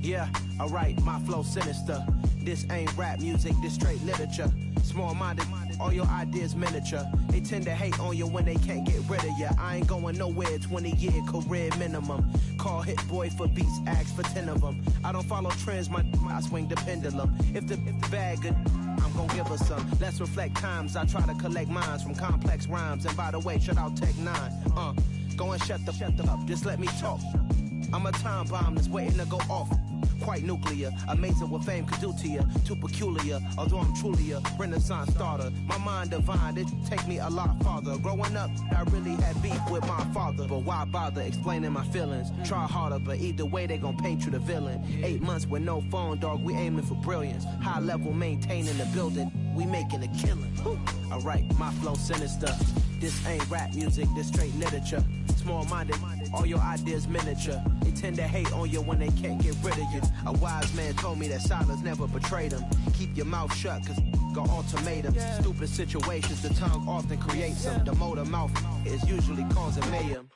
Yeah, alright, my flow sinister. This ain't rap music, this straight literature. Small-minded, all your ideas miniature. They tend to hate on you when they can't get rid of you. I ain't going nowhere, 20-year career minimum. Call Hit Boy for beats, ask for 10 of them. I don't follow trends, I swing the pendulum. If the bag good, I'm gon' give her some. Let's reflect times, I try to collect minds from complex rhymes. And by the way, shout out Tech 9. Go and shut the up, just let me talk. I'm a time bomb that's waiting to go off. Quite nuclear, amazing what fame could do to you. Too peculiar, although I'm truly a renaissance starter. My mind divine, it take me a lot farther. Growing up, I really had beef with my father. But why bother explaining my feelings? Try harder, but either way they gon' paint you the villain. 8 months with no phone, dog, we aiming for brilliance. High level maintaining the building, we making a killing. Alright, my flow sinister. This ain't rap music, this straight literature. Small-minded, all your ideas miniature. They tend to hate on you when they can't get rid of you. A wise man told me that silence never betrayed him. Keep your mouth shut, cause got ultimatums. Stupid situations, the tongue often creates them. The motor mouth is usually causing mayhem.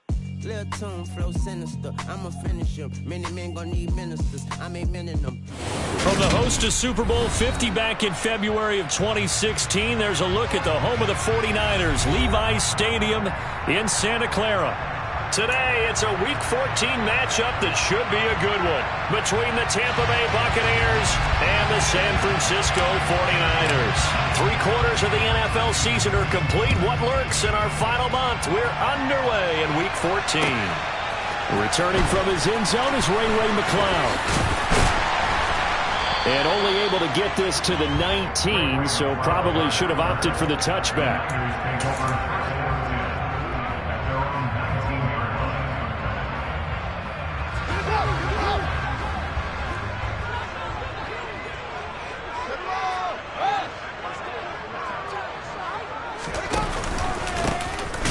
Lil' tune, flow sinister, I'ma finish him. Many men gon' need ministers, I'm aiming them. From the host of Super Bowl 50 back in February of 2016, there's a look at the home of the 49ers, Levi's Stadium in Santa Clara. Today, it's a Week 14 matchup that should be a good one between the Tampa Bay Buccaneers and the San Francisco 49ers. 3/4 of the NFL season are complete. What lurks in our final month? We're underway in Week 14. Returning from his end zone is Ray McCloud. And only able to get this to the 19, so probably should have opted for the touchback.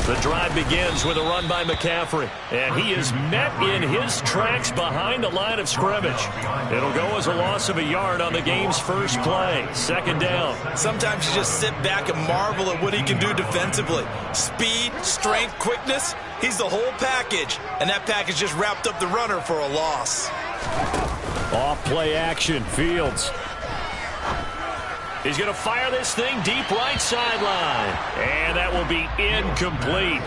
The drive begins with a run by McCaffrey, and he is met in his tracks behind the line of scrimmage. It'll go as a loss of a yard on the game's first play. Second down. Sometimes you just sit back and marvel at what he can do defensively. Speed, strength, quickness, he's the whole package, and that package just wrapped up the runner for a loss. Off play action, Fields. He's going to fire this thing deep right sideline. And that will be incomplete.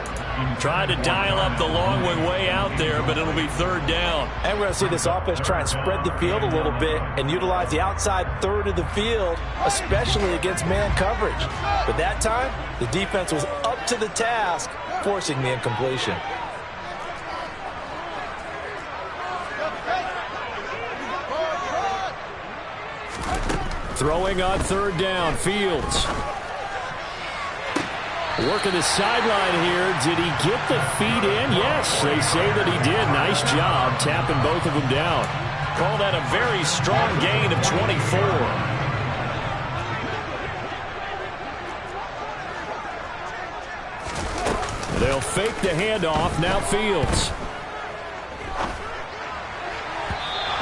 Tried to dial up the long way out there, but it'll be third down. And we're going to see this offense try and spread the field a little bit and utilize the outside third of the field, especially against man coverage. But that time, the defense was up to the task, forcing the incompletion. Throwing on third down, Fields. Working the sideline here. Did he get the feet in? Yes, they say that he did. Nice job tapping both of them down. Call that a very strong gain of 24. They'll fake the handoff. Now Fields.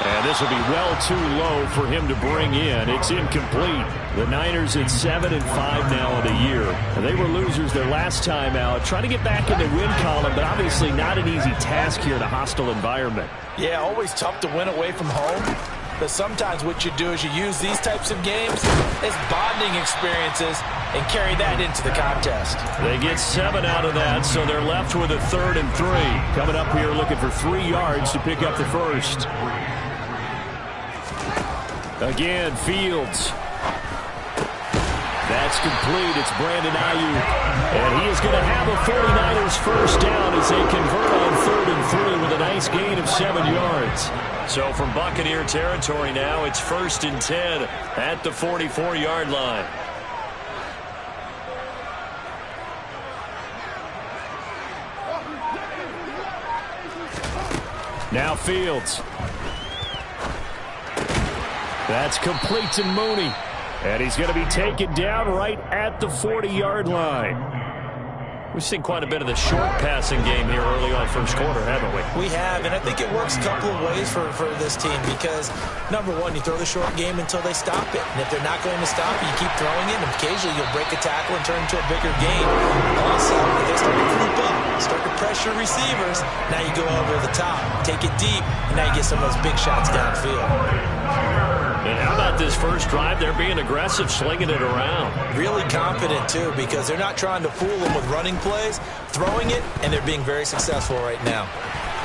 And this will be well too low for him to bring in. It's incomplete. The Niners at 7-5 now in the year. And they were losers their last time out. Trying to get back in the win column, but obviously not an easy task here in a hostile environment. Yeah, always tough to win away from home. But sometimes what you do is you use these types of games as bonding experiences and carry that into the contest. They get 7 out of that, so they're left with a 3rd and 3. Coming up here looking for 3 yards to pick up the first. Again, Fields. That's complete. It's Brandon Ayuk. And he is going to have a 49ers first down as they convert on 3rd and 3 with a nice gain of 7 yards. So from Buccaneer territory now, it's 1st and 10 at the 44-yard line. Now Fields. That's complete to Mooney. And he's going to be taken down right at the 40-yard line. We've seen quite a bit of the short passing game here early on first quarter, haven't we? We have, and I think it works a couple of ways for this team because, number one, you throw the short game until they stop it. And if they're not going to stop it, you keep throwing it, and occasionally you'll break a tackle and turn into a bigger game. Also, if they start to creep up, start to pressure receivers, now you go over the top, take it deep, and now you get some of those big shots downfield. And how about this first drive? They're being aggressive, slinging it around. Really confident, too, because they're not trying to fool them with running plays, throwing it, and they're being very successful right now.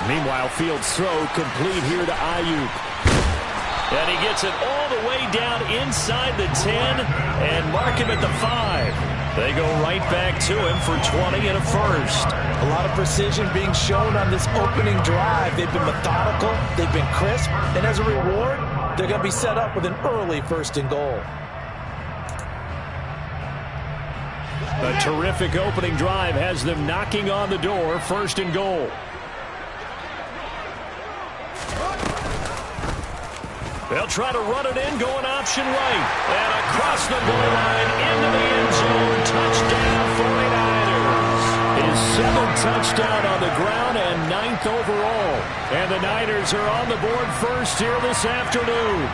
Meanwhile, Fields' throw complete here to Ayuk. And he gets it all the way down inside the 10 and mark him at the 5. They go right back to him for 20 and a first. A lot of precision being shown on this opening drive. They've been methodical, they've been crisp, and as a reward, they're going to be set up with an early first and goal. A terrific opening drive has them knocking on the door, first and goal. They'll try to run it in, going option right. And across the goal line, into the end zone, touchdown 49ers. His 7th touchdown on the ground and 9th overall. And the Niners are on the board first here this afternoon.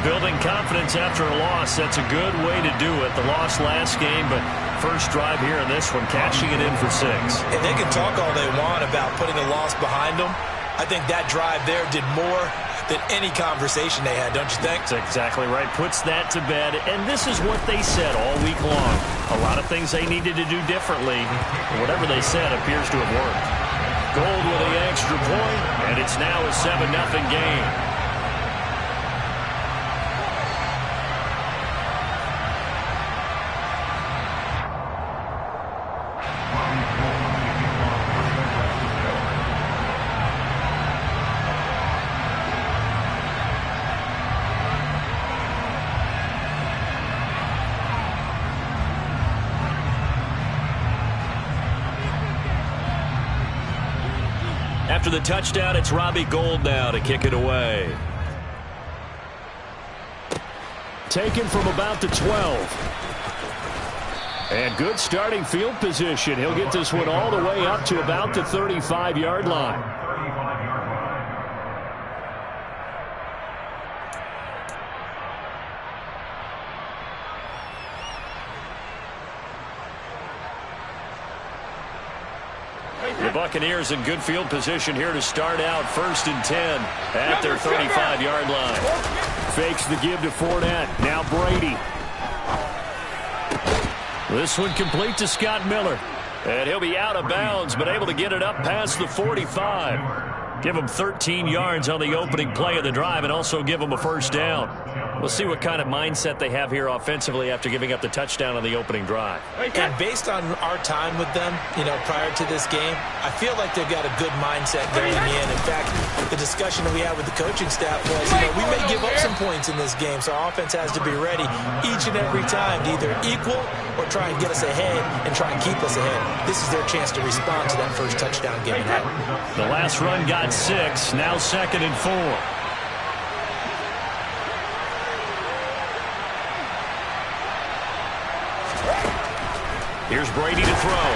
Building confidence after a loss, that's a good way to do it. The loss last game, but first drive here in this one, cashing it in for 6. And they can talk all they want about putting a loss behind them. I think that drive there did more than any conversation they had, don't you think? That's exactly right. Puts that to bed. And this is what they said all week long. A lot of things they needed to do differently. Whatever they said appears to have worked. Gold with the extra point, and it's now a 7-0 game. After the touchdown, it's Robbie Gould now to kick it away. Taken from about the 12. And good starting field position. He'll get this one all the way up to about the 35-yard line. The Buccaneers in good field position here to start out first and 10 at their 35-yard line. Fakes the give to Fournette. Now Brady. This one complete to Scott Miller. And he'll be out of bounds, but able to get it up past the 45. Give him 13 yards on the opening play of the drive and also give him a first down. We'll see what kind of mindset they have here offensively after giving up the touchdown on the opening drive. And based on our time with them, prior to this game, I feel like they've got a good mindset going in. In fact, the discussion that we had with the coaching staff was, we may give up some points in this game, so our offense has to be ready each and every time to either equal or try and get us ahead and try and keep us ahead. This is their chance to respond to that first touchdown given up. The last run got 6, now 2nd and 4. Here's Brady to throw.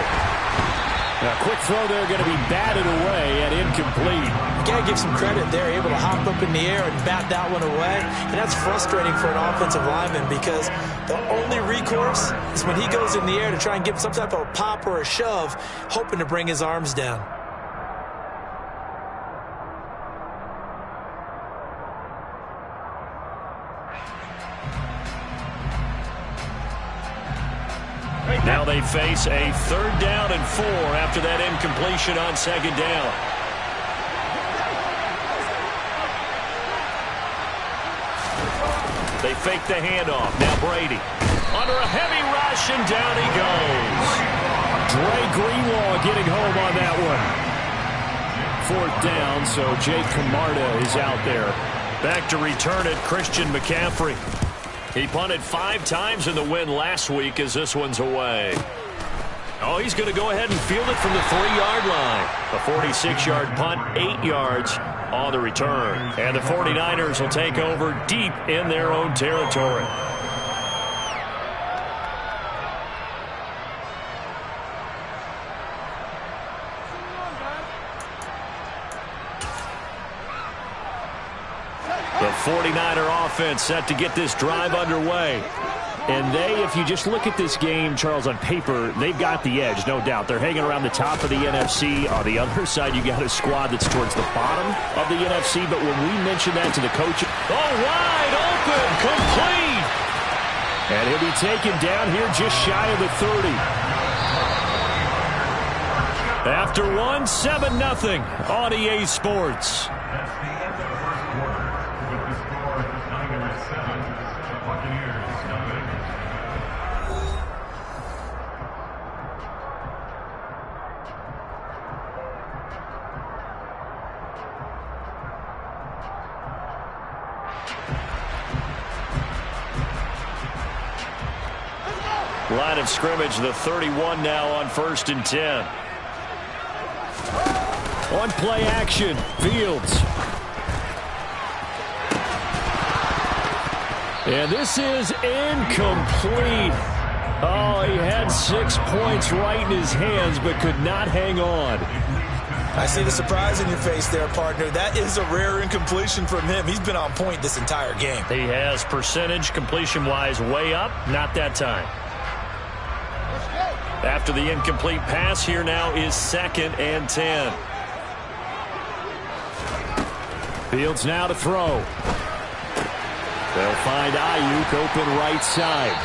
A quick throw there, going to be batted away and incomplete. You got to give some credit there, able to hop up in the air and bat that one away. And that's frustrating for an offensive lineman because the only recourse is when he goes in the air to try and give some type of a pop or a shove, hoping to bring his arms down. Now they face a 3rd down and 4 after that incompletion on 2nd down. They fake the handoff. Now Brady. Under a heavy rush, and down he goes. Dre Greenlaw getting home on that one. 4th down, so Jake Camarda is out there. Back to return it, Christian McCaffrey. He punted 5 times in the win last week as this one's away. Oh, he's going to go ahead and field it from the 3-yard line. A 46-yard punt, 8 yards on the return. And the 49ers will take over deep in their own territory. The 49er offense set to get this drive underway. And if you just look at this game, Charles, on paper, they've got the edge, no doubt. They're hanging around the top of the NFC. On the other side, you got a squad that's towards the bottom of the NFC. But when we mention that to the coach, wide open, complete. And he'll be taken down here just shy of the 30. After 7-0 on EA Sports. Line of scrimmage, the 31 now on 1st and 10. On play action, Fields. And this is incomplete. Oh, he had 6 points right in his hands, but could not hang on. I see the surprise in your face there, partner. That is a rare incompletion from him. He's been on point this entire game. He has percentage completion-wise way up, not that time. After the incomplete pass, here now is 2nd and 10. Fields now to throw. They'll find Ayuk open right side.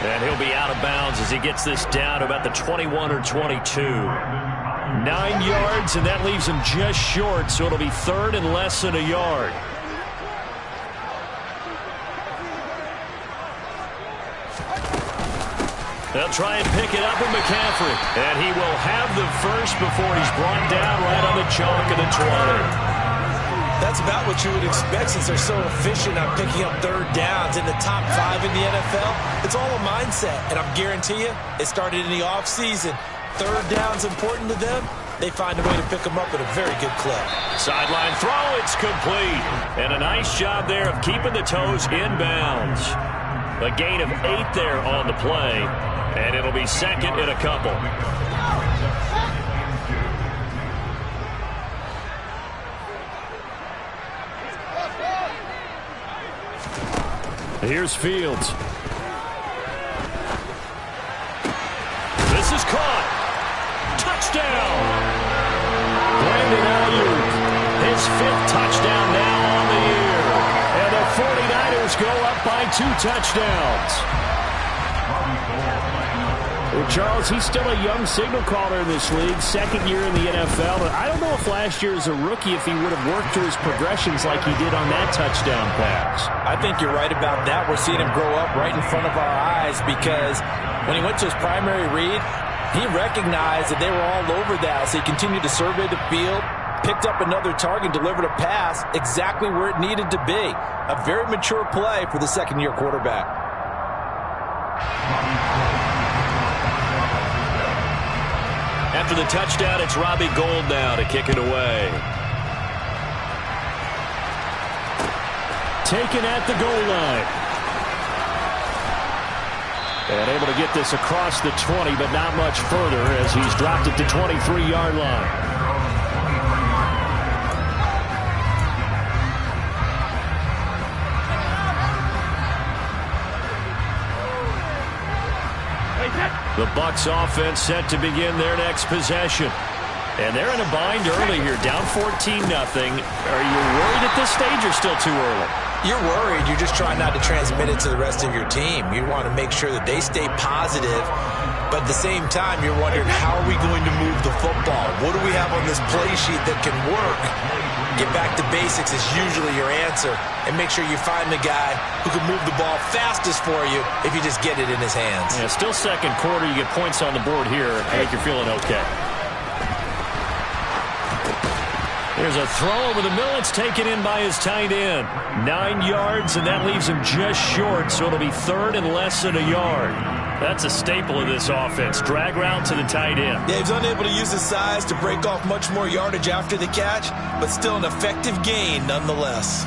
And he'll be out of bounds as he gets this down to about the 21 or 22. 9 yards, and that leaves him just short, so it'll be 3rd and less than a yard. They'll try and pick it up with McCaffrey. And he will have the first before he's brought down right on the chalk of the 20. That's about what you would expect since they're so efficient on picking up 3rd downs in the top 5 in the NFL. It's all a mindset, and I'm guarantee you it started in the offseason. 3rd down's important to them. They find a way to pick them up at a very good clip. Sideline throw, it's complete. And a nice job there of keeping the toes in bounds. A gain of 8 there on the play, and it'll be 2nd and a couple. Here's Fields. This is caught. Touchdown. Brandon Ayuk, his 5th touchdown now on the year. And the 49ers go up by 2 touchdowns. Well, Charles, he's still a young signal caller in this league, 2nd year in the NFL. But I don't know if last year as a rookie if he would have worked through his progressions like he did on that touchdown pass. I think you're right about that. We're seeing him grow up right in front of our eyes because when he went to his primary read, he recognized that they were all over that, so he continued to survey the field, picked up another target, delivered a pass exactly where it needed to be. A very mature play for the 2nd-year quarterback. After the touchdown, it's Robbie Gould now to kick it away. Taken at the goal line. And able to get this across the 20, but not much further as he's dropped it to 23-yard line. The Bucs offense set to begin their next possession. And they're in a bind early here, down 14-0. Are you worried at this stage or still too early? You're worried. You're just trying not to transmit it to the rest of your team. You want to make sure that they stay positive. But at the same time, you're wondering, how are we going to move the football? What do we have on this play sheet that can work? Get back to basics is usually your answer. And make sure you find the guy who can move the ball fastest for you if you just get it in his hands. Yeah, still 2nd quarter. You get points on the board here. I think you're feeling okay. There's a throw over the middle. It's taken in by his tight end. 9 yards, and that leaves him just short, so it'll be 3rd and less than a yard. That's a staple of this offense. Drag route to the tight end. Yeah, he's unable to use his size to break off much more yardage after the catch, but still an effective gain nonetheless.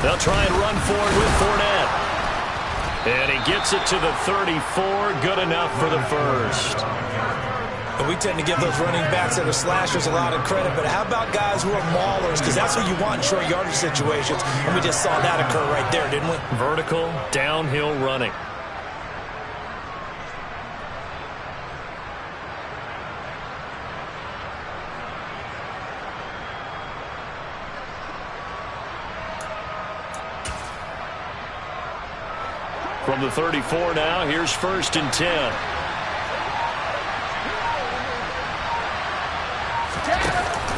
They'll try and run forward with Fournette. And he gets it to the 34. Good enough for the first. And we tend to give those running backs that are slashers a lot of credit, but how about guys who are maulers? Because that's what you want in short yardage situations, and we just saw that occur right there, didn't we? Vertical, downhill running. From the 34 now, here's 1st and 10.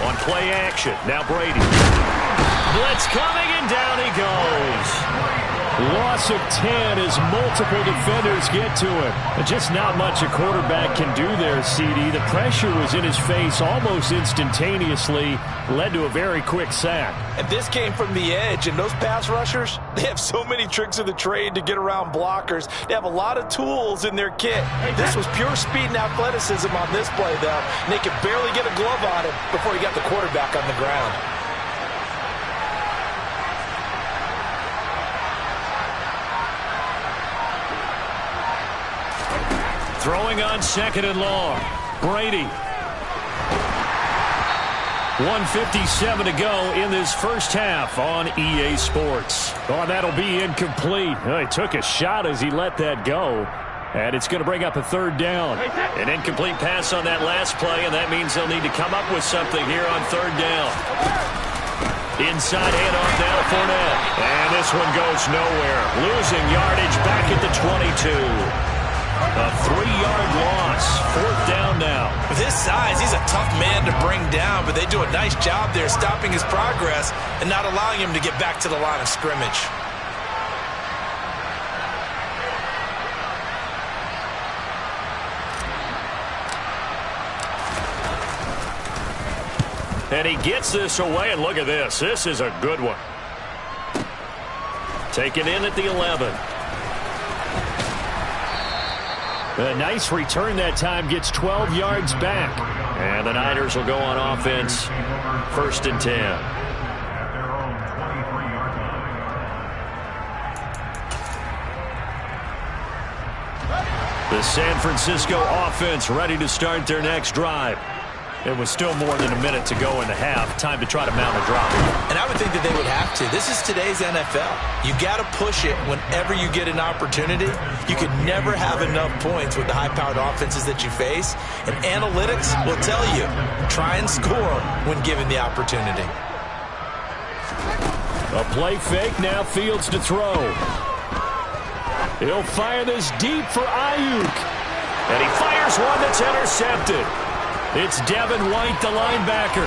On play action, now Brady. Blitz coming, and down he goes. Loss of 10 as multiple defenders get to him. Just not much a quarterback can do there, CD. The pressure was in his face almost instantaneously, led to a very quick sack. And this came from the edge, and those pass rushers, they have so many tricks of the trade to get around blockers. They have a lot of tools in their kit. This was pure speed and athleticism on this play, though, and they could barely get a glove on him before he got the quarterback on the ground. Throwing on 2nd and long. Brady. 1:57 to go in this first half on EA Sports. Oh, that'll be incomplete. Oh, he took a shot as he let that go. And it's going to bring up a 3rd down. An incomplete pass on that last play, and that means they'll need to come up with something here on 3rd down. Inside handoff now to Fournette. And this one goes nowhere. Losing yardage back at the 22. A 3-yard loss. 4th down now. With his size, he's a tough man to bring down, but they do a nice job there stopping his progress and not allowing him to get back to the line of scrimmage. And he gets this away, and look at this. This is a good one. Taken in at the 11. A nice return that time, gets 12 yards back. And the Niners will go on offense, 1st and 10. The San Francisco offense ready to start their next drive. It was still more than a minute to go in the half. Time to try to mount a drive. And I would think that they would have to. This is today's NFL. You got to push it whenever you get an opportunity. You can never have enough points with the high-powered offenses that you face. And analytics will tell you, try and score when given the opportunity. A play fake, now Fields to throw. He'll fire this deep for Ayuk. And he fires one that's intercepted. It's Devin White, the linebacker.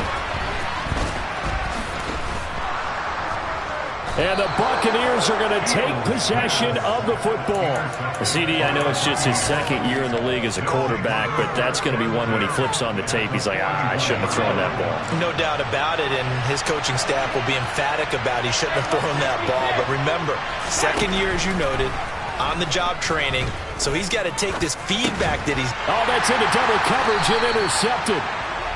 And the Buccaneers are going to take possession of the football. CD, I know it's just his 2nd year in the league as a quarterback, but that's going to be one when he flips on the tape. He's like, I shouldn't have thrown that ball. No doubt about it, and his coaching staff will be emphatic about he shouldn't have thrown that ball. But remember, 2nd year, as you noted, on-the-job training, so he's got to take this feedback that he's... Oh, that's into double coverage and intercepted.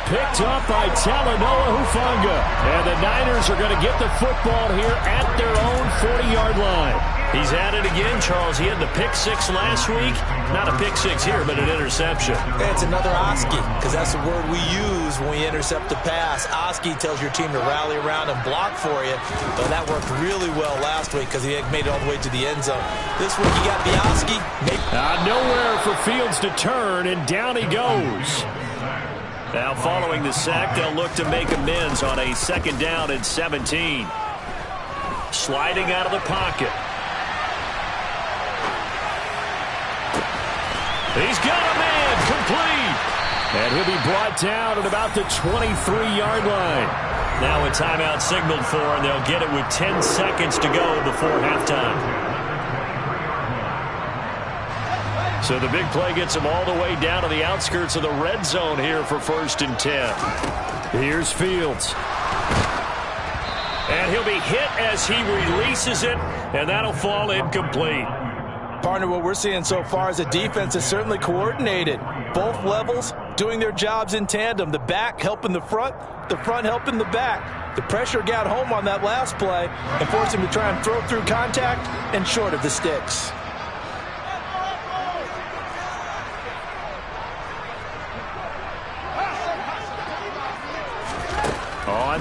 Picked up by Talanoa Hufanga. And the Niners are going to get the football here at their own 40-yard line. He's at it again, Charles. He had the pick 6 last week. Not a pick 6 here, but an interception. It's another Oski, because that's the word we use when we intercept the pass. Oski tells your team to rally around and block for you. But that worked really well last week because he made it all the way to the end zone. This week he got the Oski. Nowhere for Fields to turn, and down he goes. Now following the sack, they'll look to make amends on a 2nd down and 17. Sliding out of the pocket. He's got a man, complete. And he'll be brought down at about the 23-yard line. Now a timeout signaled for, and they'll get it with 10 seconds to go before halftime. So the big play gets him all the way down to the outskirts of the red zone here for 1st and 10. Here's Fields. And he'll be hit as he releases it, and that'll fall incomplete. Partner, what we're seeing so far is a defense is certainly coordinated. Both levels doing their jobs in tandem. The back helping the front helping the back. The pressure got home on that last play and forced him to try and throw through contact and short of the sticks.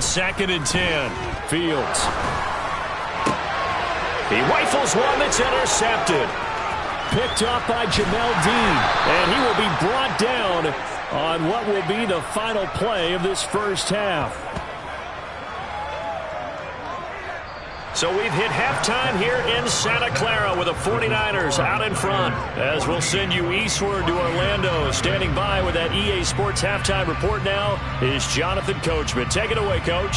on 2nd and 10. Fields. He rifles one that's intercepted. Picked up by Jamel Dean. And he will be brought down on what will be the final play of this first half. So we've hit halftime here in Santa Clara with the 49ers out in front. As we'll send you eastward to Orlando. Standing by with that EA Sports halftime report now is Jonathan Coachman. Take it away, Coach.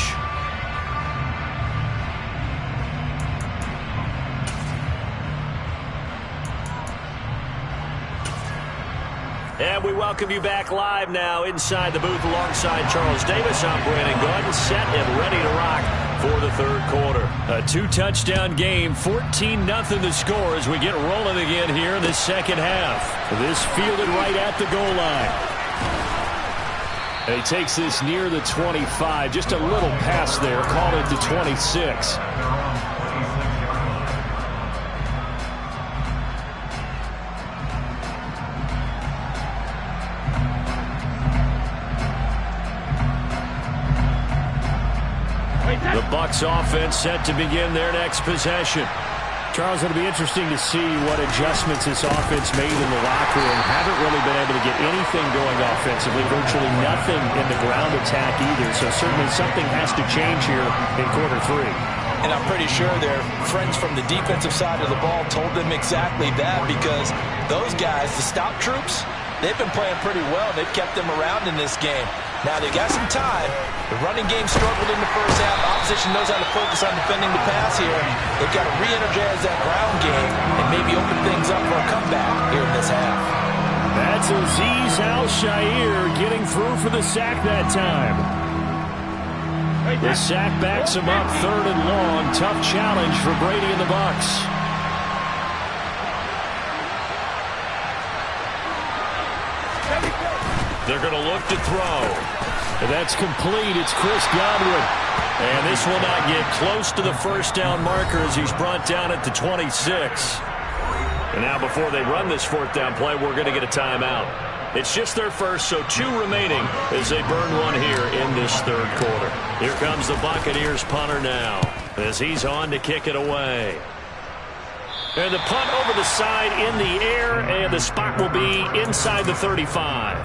And we welcome you back live now inside the booth alongside Charles Davis. I'm Brandon Gunn, set and ready to rock for the third quarter. A 2-touchdown game, 14-0 the score as we get rolling again here in the second half. This fielded right at the goal line. And he takes this near the 25. Just a little pass there. Call it to 26. The Bucs offense set to begin their next possession. Charles, it'll be interesting to see what adjustments this offense made in the locker room. Haven't really been able to get anything going offensively, virtually nothing in the ground attack either. So certainly something has to change here in quarter 3. And I'm pretty sure their friends from the defensive side of the ball told them exactly that, because those guys, the stop troops, they've been playing pretty well. They've kept them around in this game. Now they got some time. The running game struggled in the first half. Opposition knows how to focus on defending the pass here. They've got to re-energize that ground game and maybe open things up for a comeback here in this half. That's Azeez Al-Shaair getting through for the sack that time. The sack backs him up 3rd and long. Tough challenge for Brady and the Bucs. They're going to look to throw. And that's complete. It's Chris Godwin. And this will not get close to the first down marker as he's brought down at the 26. And now before they run this 4th down play, we're going to get a timeout. It's just their first, so 2 remaining as they burn one here in this 3rd quarter. Here comes the Buccaneers punter now as he's on to kick it away. And the punt over the side in the air, and the spot will be inside the 35.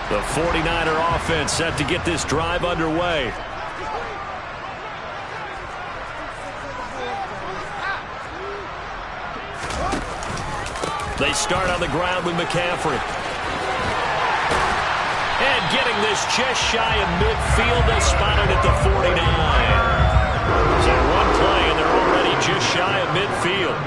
The 49er offense set to get this drive underway. They start on the ground with McCaffrey. And getting this just shy of midfield, they spot it at the 49. So one play, and they're already just shy of midfield.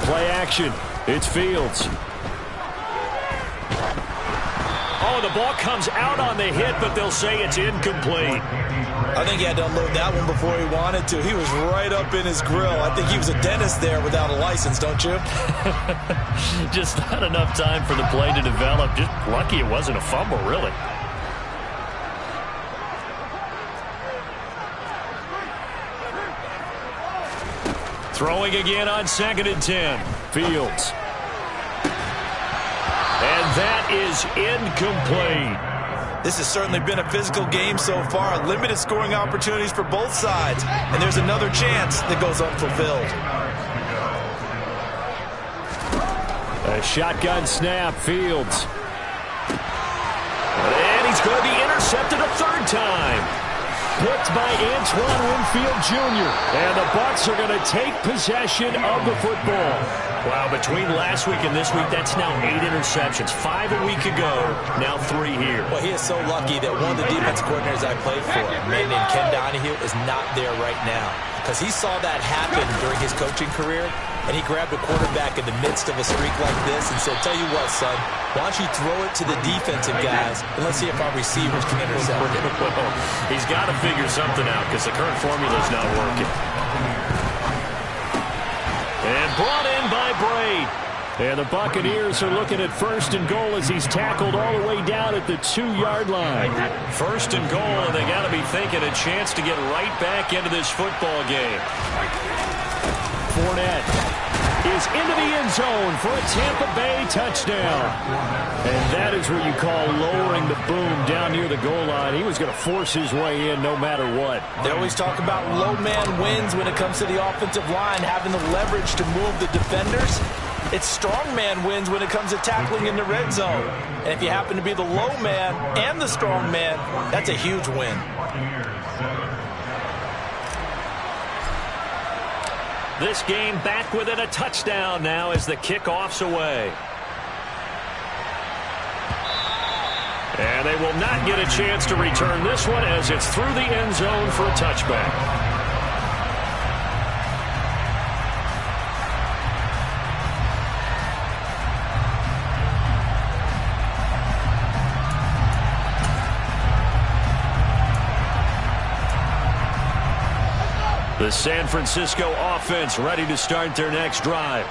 Play action. It's Fields. Oh, the ball comes out on the hit, but they'll say it's incomplete. I think he had to unload that one before he wanted to. He was right up in his grill. I think he was a dentist there without a license, don't you? Just not enough time for the play to develop. Just lucky it wasn't a fumble, really. Throwing again on 2nd and 10. Fields. And that is incomplete. This has certainly been a physical game so far. Limited scoring opportunities for both sides. And there's another chance that goes unfulfilled. A shotgun snap. Fields. And he's going to be intercepted a 3rd time. Picked by Antoine Winfield Jr. And the Bucs are going to take possession of the football. Wow, between last week and this week, that's now 8 interceptions. 5 a week ago, now 3 here. Well, he is so lucky that one of the defensive coordinators I played for, a man named Ken Donahue, is not there right now. Because he saw that happen during his coaching career, and he grabbed a quarterback in the midst of a streak like this and said, tell you what, son, why don't you throw it to the defensive guys, and let's see if our receivers can intercept it. Well, he's got to figure something out because the current formula is not working. And brought in by Braid. And the Buccaneers are looking at 1st and goal as he's tackled all the way down at the 2-yard line. 1st and goal, and they got to be thinking a chance to get right back into this football game. Fournette is into the end zone for a Tampa Bay touchdown. And that is what you call lowering the boom down near the goal line. He was going to force his way in no matter what. They always talk about low man wins when it comes to the offensive line, having the leverage to move the defenders. It's strong man wins when it comes to tackling in the red zone. And if you happen to be the low man and the strong man, that's a huge win. This game back within a touchdown now as the kickoff's away. And they will not get a chance to return this one as it's through the end zone for a touchback. The San Francisco offense ready to start their next drive.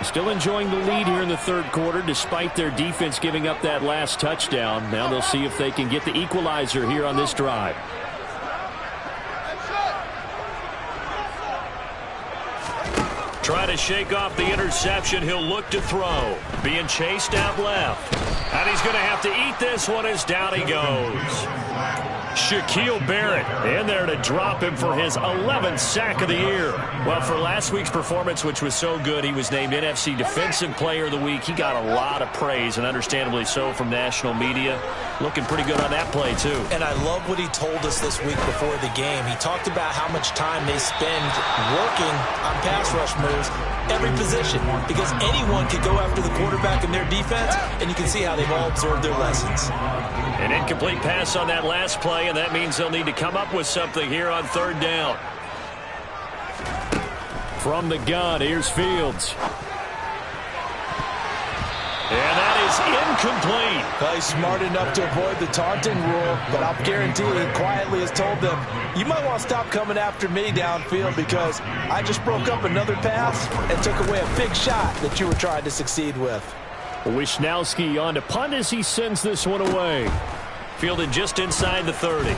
Still enjoying the lead here in the third quarter despite their defense giving up that last touchdown. Now they'll see if they can get the equalizer here on this drive. Try to shake off the interception. He'll look to throw. Being chased out left. And he's going to have to eat this one as down he goes. Shaquille Barrett in there to drop him for his 11th sack of the year. Well, for last week's performance, which was so good, he was named NFC Defensive Player of the Week. He got a lot of praise, and understandably so, from national media. Looking pretty good on that play, too. And I love what he told us this week before the game. He talked about how much time they spend working on pass rush moves, every position, because anyone could go after the quarterback in their defense, and you can see how they've all absorbed their lessons. An incomplete pass on that last play, and that means they'll need to come up with something here on third down. From the gun, here's Fields. And that is incomplete. Well, he's smart enough to avoid the taunting rule, but I'll guarantee he quietly has told them, you might want to stop coming after me downfield because I just broke up another pass and took away a big shot that you were trying to succeed with. Wisnowski on to punt as he sends this one away. Fielded just inside the 30.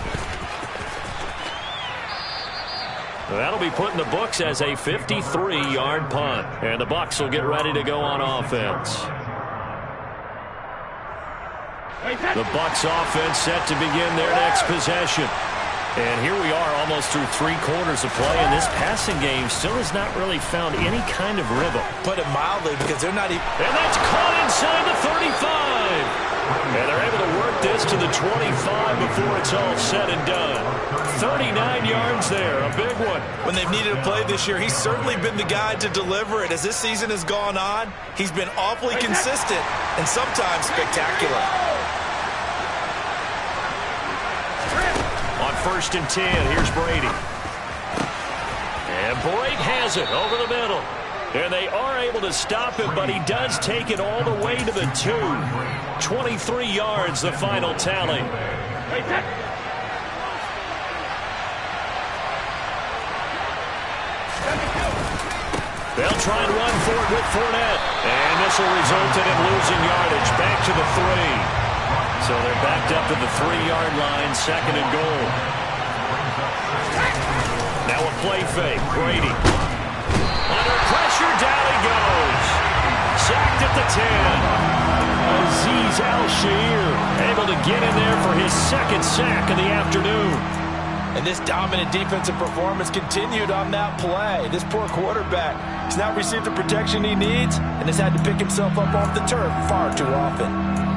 That'll be put in the books as a 53-yard punt. And the Bucs will get ready to go on offense. The Bucs offense set to begin their next possession. And here we are almost through 3 quarters of play, and this passing game still has not really found any kind of rhythm. Put it mildly, because they're not even... And that's caught inside the 35. And they're able to work this to the 25 before it's all said and done. 39 yards there, a big one. When they've needed a play this year, he's certainly been the guy to deliver it. As this season has gone on, he's been awfully consistent and sometimes spectacular. On 1st and 10, here's Brady. And Brady has it over the middle. And they are able to stop him, but he does take it all the way to the 2. 23 yards, the final tally. They'll try and run for it with Fournette. And this will result in him losing yardage. Back to the 3. So they're backed up to the 3-yard line, 2nd and goal. Now a play fake. Brady. Under pressure, down he goes. Sacked at the 10. Azeez Al-Shaair able to get in there for his 2nd sack of the afternoon. And this dominant defensive performance continued on that play. This poor quarterback has not received the protection he needs and has had to pick himself up off the turf far too often.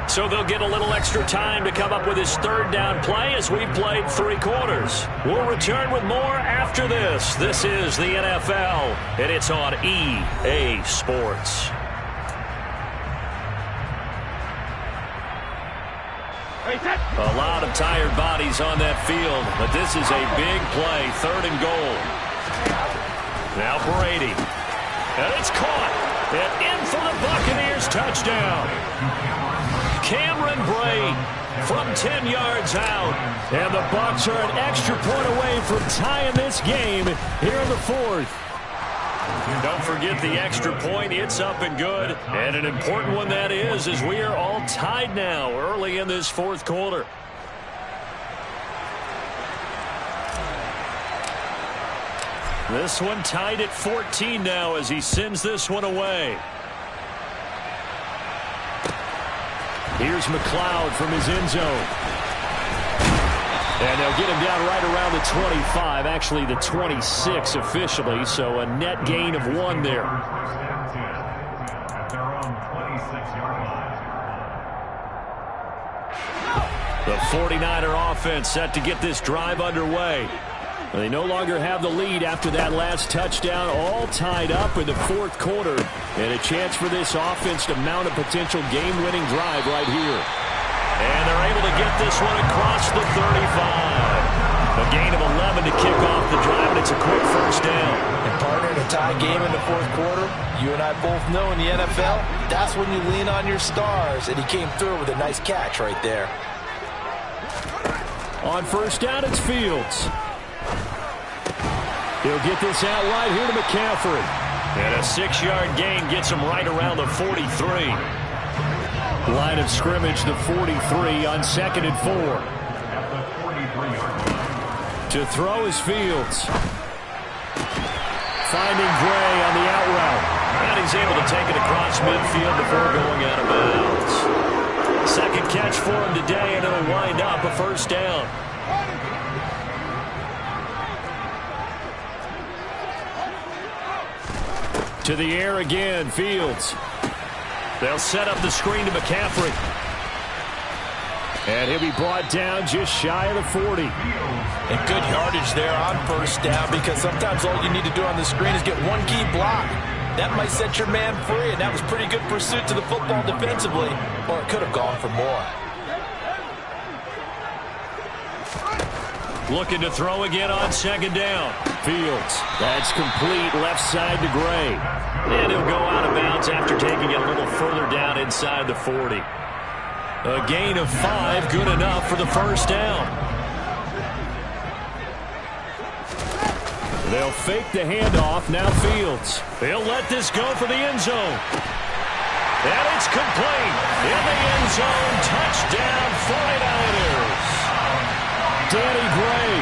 So they'll get a little extra time to come up with his 3rd down play as we've played 3 quarters. We'll return with more after this. This is the NFL, and it's on EA Sports. A lot of tired bodies on that field, but this is a big play, 3rd and goal. Now Brady. And it's caught. And in for the Buccaneers touchdown. Cameron Brate from 10 yards out. And the Bucs are an extra point away from tying this game here in the 4th. Don't forget the extra point. It's up and good. And an important one that is, as we are all tied now early in this 4th quarter. This one tied at 14 now as he sends this one away. Here's McLeod from his end zone. And they'll get him down right around the 25, actually the 26 officially, so a net gain of 1 there. The 49er offense set to get this drive underway. They no longer have the lead after that last touchdown, all tied up in the 4th quarter, and a chance for this offense to mount a potential game-winning drive right here. And they're able to get this one across the 35. A gain of 11 to kick off the drive, and it's a quick first down. And partner, in a tie game in the 4th quarter, you and I both know in the NFL, that's when you lean on your stars, and he came through with a nice catch right there. On first down, it's Fields. He'll get this out wide here to McCaffrey. And a 6-yard gain gets him right around the 43. Line of scrimmage, the 43 on 2nd and 4. To throw is Fields. Finding Gray on the out route. And he's able to take it across midfield before going out of bounds. Second catch for him today, and it'll wind up a first down. To the air again, Fields. They'll set up the screen to McCaffrey. And he'll be brought down just shy of the 40. And good yardage there on first down, because sometimes all you need to do on the screen is get one key block. That might set your man free, and that was pretty good pursuit to the football defensively, or it could have gone for more. Looking to throw again on 2nd down. Fields. That's complete left side to Gray. And he'll go out of bounds after taking it a little further down inside the 40. A gain of 5, good enough for the first down. They'll fake the handoff. Now Fields. They'll let this go for the end zone. And it's complete. In the end zone. Touchdown 49ers. Danny Gray,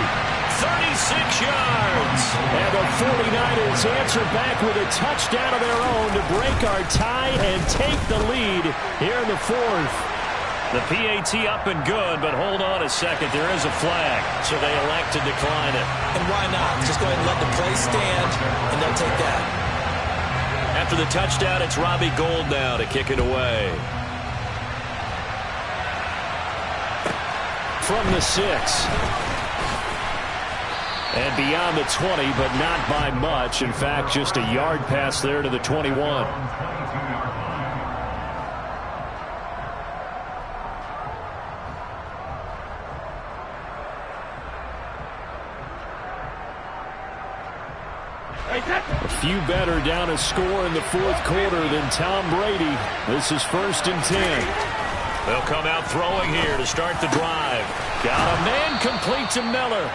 36 yards. And the 49ers answer back with a touchdown of their own to break our tie and take the lead here in the 4th. The PAT up and good, but hold on a second. There is a flag, so they elect to decline it. And why not? Just go ahead and let the play stand, and they'll take that. After the touchdown, it's Robbie Gould now to kick it away. From the 6. And beyond the 20, but not by much. In fact, just a yard pass there to the 21. A few better down a score in the 4th quarter than Tom Brady. This is 1st and 10. They'll come out throwing here to start the drive. Got a man complete to Miller.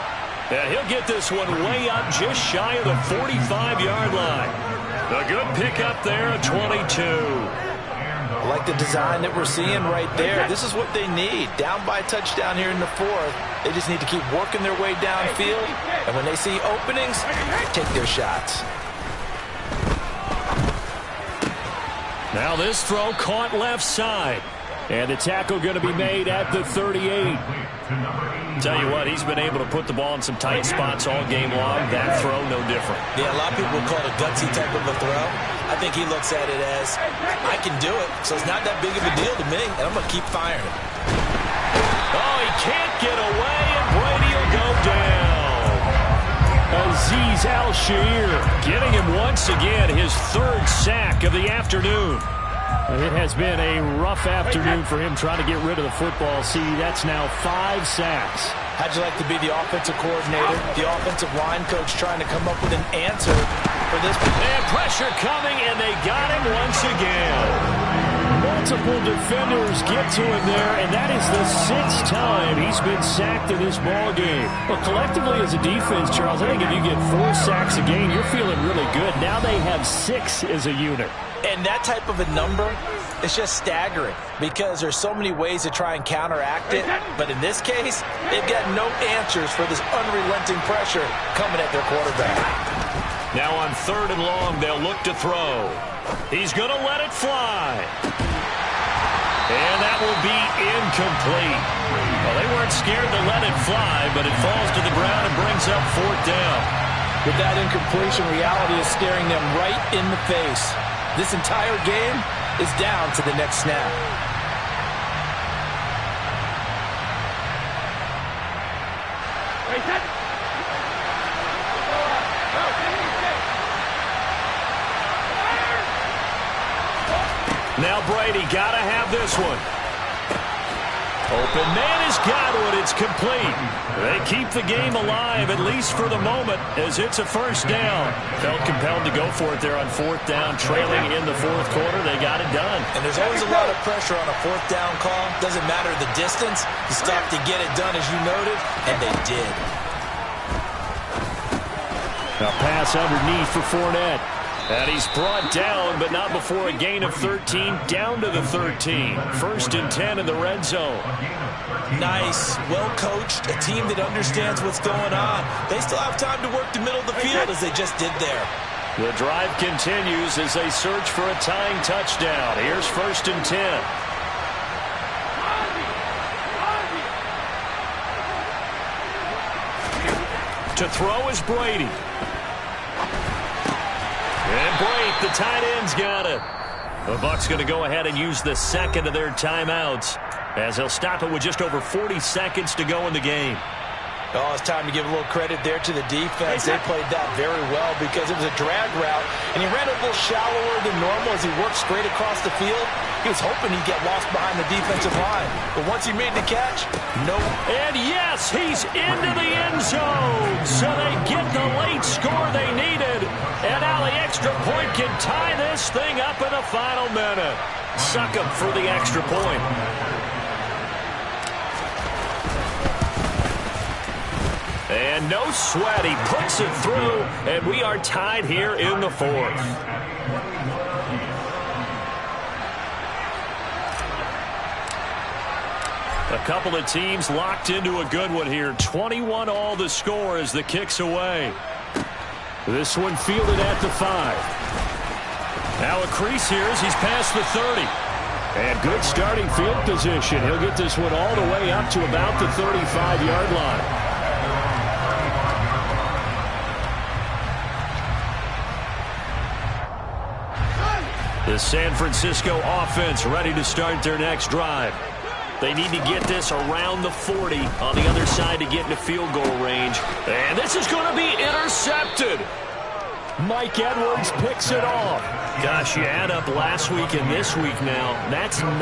And he'll get this one way up just shy of the 45-yard line. A good pickup there at 22. I like the design that we're seeing right there. This is what they need. Down by a touchdown here in the 4th. They just need to keep working their way downfield. And when they see openings, take their shots. Now this throw caught left side. And the tackle going to be made at the 38. Tell you what, he's been able to put the ball in some tight spots all game long. That throw, no different. Yeah, a lot of people would call it a gutsy type of a throw. I think he looks at it as, I can do it, so it's not that big of a deal to me, and I'm going to keep firing it. Oh, he can't get away, and Brady will go down. Azeez Al-Shaair getting him once again, his 3rd sack of the afternoon. It has been a rough afternoon for him trying to get rid of the football. See, that's now 5 sacks. How'd you like to be the offensive coordinator, the offensive line coach trying to come up with an answer for this? And pressure coming, and they got him once again. Multiple defenders get to him there, and that is the 6th time he's been sacked in this ball game. Well, collectively as a defense, Charles, I think if you get 4 sacks a game, you're feeling really good. Now they have 6 as a unit. And that type of a number is just staggering because there's so many ways to try and counteract it. But in this case, they've got no answers for this unrelenting pressure coming at their quarterback. Now on 3rd and long, they'll look to throw. He's going to let it fly. And that will be incomplete. Well, they weren't scared to let it fly, but it falls to the ground and brings up 4th down. With that incompletion, reality is staring them right in the face. This entire game is down to the next snap. Now Brady got to have this one. Open man has got one. It's complete. They keep the game alive, at least for the moment, as it's a 1st down. Felt compelled to go for it there on 4th down, trailing in the 4th quarter. They got it done. And there's always a lot of pressure on a 4th down call. Doesn't matter the distance. You stop to get it done, as you noted, and they did. A pass underneath for Fournette. And he's brought down, but not before a gain of 13, down to the 13. 1st and 10 in the red zone. Nice, well-coached, a team that understands what's going on. They still have time to work the middle of the field as they just did there. The drive continues as they search for a tying touchdown. Here's 1st and 10. To throw is Brady. And Blake, the tight end's got it. The Bucs going to go ahead and use the 2nd of their timeouts as they'll stop it with just over 40 seconds to go in the game. Oh, it's time to give a little credit there to the defense. They played that very well because it was a drag route, and he ran a little shallower than normal as he worked straight across the field. He was hoping he'd get lost behind the defensive line. But once he made the catch, no. And yes, he's into the end zone. So they get the late score they needed. And now the extra point can tie this thing up in the final minute. Suck him for the extra point. And no sweat, he puts it through, and we are tied here in the 4th. A couple of teams locked into a good one here. 21 all the score as the kick's away. This one fielded at the 5. Now a crease here as he's past the 30. And good starting field position. He'll get this one all the way up to about the 35-yard line. The San Francisco offense ready to start their next drive. They need to get this around the 40 on the other side to get into field goal range. And this is going to be intercepted. Mike Edwards picks it off. Gosh, you add up last week and this week now. That's 9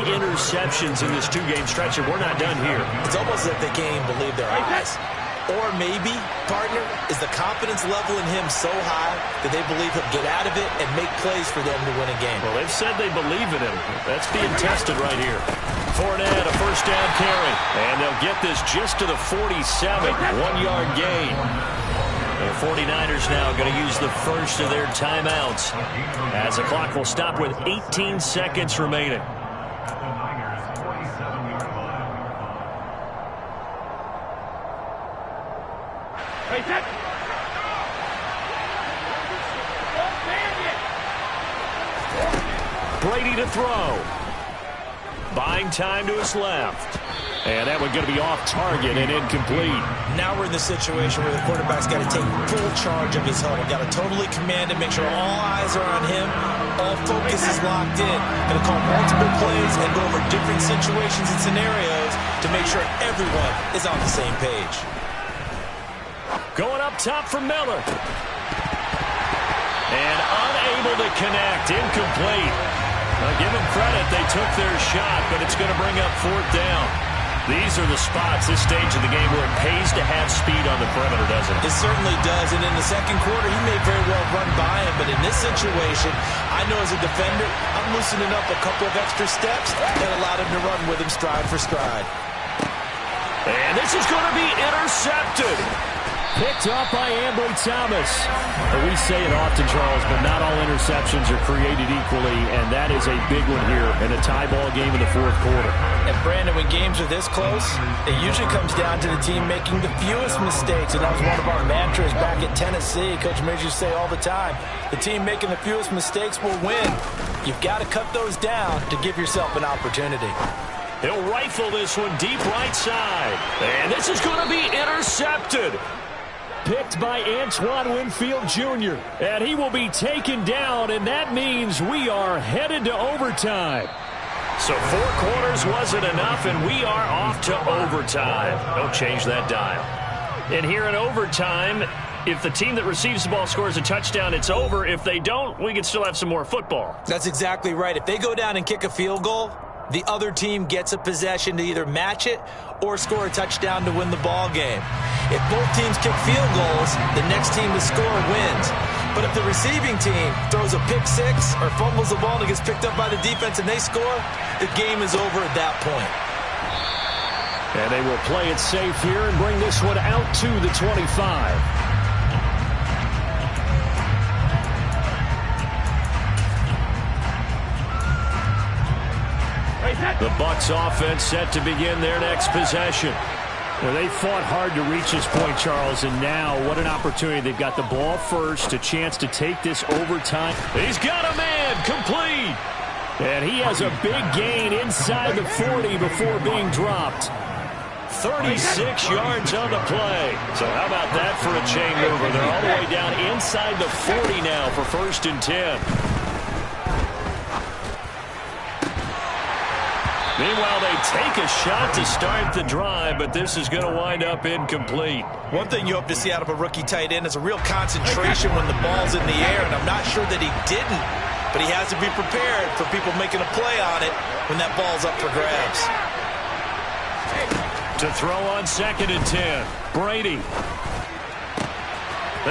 interceptions in this 2-game stretch, and we're not done here. It's almost as if they can't even believe their eyes. Or maybe, partner, is the confidence level in him so high that they believe he'll get out of it and make plays for them to win a game. Well, they've said they believe in him. That's being tested right here. Fournette, a 1st down carry. And they'll get this just to the 47, 1-yard gain. The 49ers now going to use the 1st of their timeouts as the clock will stop with 18 seconds remaining. Brady to throw. Buying time to his left. And that one going to be off target and incomplete. Now we're in the situation where the quarterback's got to take full charge of his huddle. Got to totally command it, make sure all eyes are on him. All focus is locked in. Going to call multiple plays and go over different situations and scenarios to make sure everyone is on the same page. Going up top for Miller. And unable to connect. Incomplete. Give them credit. They took their shot, but it's going to bring up 4th down. These are the spots, this stage of the game, where it pays to have speed on the perimeter, doesn't it? It certainly does, and in the second quarter, he may very well run by him, but in this situation, I know as a defender, I'm loosening up a couple of extra steps that allowed him to run with him stride for stride. And this is going to be intercepted. Picked up by Ambry Thomas. We say it often, Charles, but not all interceptions are created equally, and that is a big one here in a tie ball game in the 4th quarter. And Brandon, when games are this close, it usually comes down to the team making the fewest mistakes, and that was one of our mantras back at Tennessee. Coach Midge used to say all the time, the team making the fewest mistakes will win. You've got to cut those down to give yourself an opportunity. He'll rifle this one deep right side, and this is going to be intercepted. Picked by Antoine Winfield Jr. And he will be taken down, and that means we are headed to overtime. So 4 quarters wasn't enough, and we are off to overtime. Don't change that dial. And here in overtime, if the team that receives the ball scores a touchdown, it's over. If they don't, we can still have some more football. That's exactly right. If they go down and kick a field goal, the other team gets a possession to either match it or score a touchdown to win the ball game. If both teams kick field goals, the next team to score wins. But if the receiving team throws a pick six or fumbles the ball and it gets picked up by the defense and they score, the game is over at that point. And they will play it safe here and bring this one out to the 25. The Bucs offense set to begin their next possession. Well, they fought hard to reach this point, Charles, and now what an opportunity. They've got the ball first, a chance to take this overtime. He's got a man, complete. And he has a big gain inside the 40 before being dropped. 36 yards on the play. So how about that for a chain mover? They're all the way down inside the 40 now for 1st and 10. Meanwhile, they take a shot to start the drive, but this is going to wind up incomplete. One thing you hope to see out of a rookie tight end is a real concentration when the ball's in the air, and I'm not sure that he didn't, but he has to be prepared for people making a play on it when that ball's up for grabs. To throw on 2nd and 10, Brady.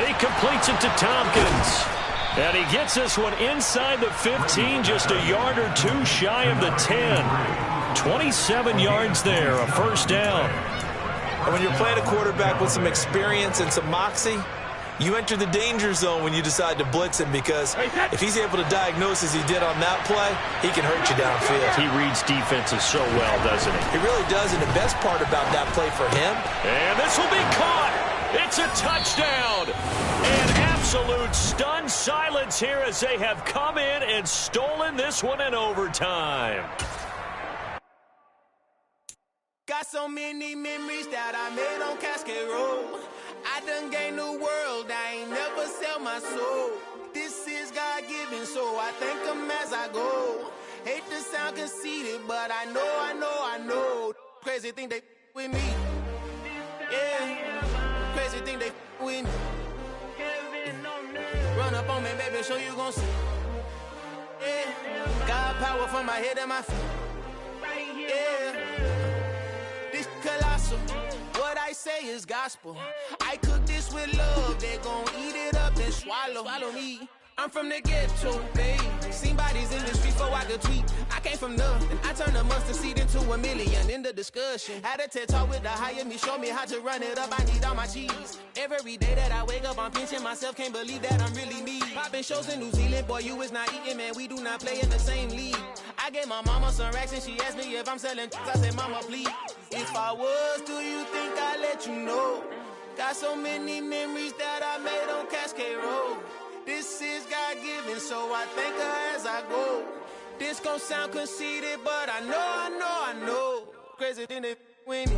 He completes it to Tompkins. And he gets this one inside the 15, just a yard or two shy of the 10. 27 yards there, a 1st down. And when you're playing a quarterback with some experience and some moxie, you enter the danger zone when you decide to blitz him, because if he's able to diagnose as he did on that play, he can hurt you downfield. He reads defenses so well, doesn't he? He really does, and the best part about that play for him. And this will be caught. It's a touchdown. And absolute stunned silence here as they have come in and stolen this one in overtime. Got so many memories that I made on Cascade Road. I done gained the world, I ain't never sell my soul. This is God-given, so I thank him as I go. Hate to sound conceited, but I know. Crazy thing they with me. Yeah, crazy thing they with me. Run up on me, baby, show you gon' see. Yeah, got power from my head and my feet. Yeah, this colossal. What I say is gospel. I cook this with love. They gon' eat it up and swallow. Follow me. I'm from the ghetto, babe. Seen bodies in the street before I could tweet. I came from nothing. I turned a mustard seed into a million. In the discussion, had a TED talk with the higher me. Show me how to run it up. I need all my cheese. Every day that I wake up, I'm pinching myself. Can't believe that I'm really me. Popping shows in New Zealand, boy, you is not eating, man. We do not play in the same league. I gave my mama some racks and she asked me if I'm selling. I said, mama, please. If I was, do you think I'd let you know? Got so many memories that I made on Cascade Road. This is God-given, so I thank her as I go. This gon' sound conceited, but I know. Crazy thing they with me.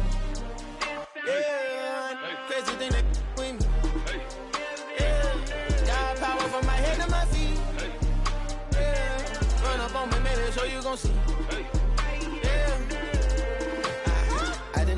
Yeah, crazy thing they with me. Yeah, got power from my head to my feet. Yeah, run up on me, maybe show you gon' see. Yeah,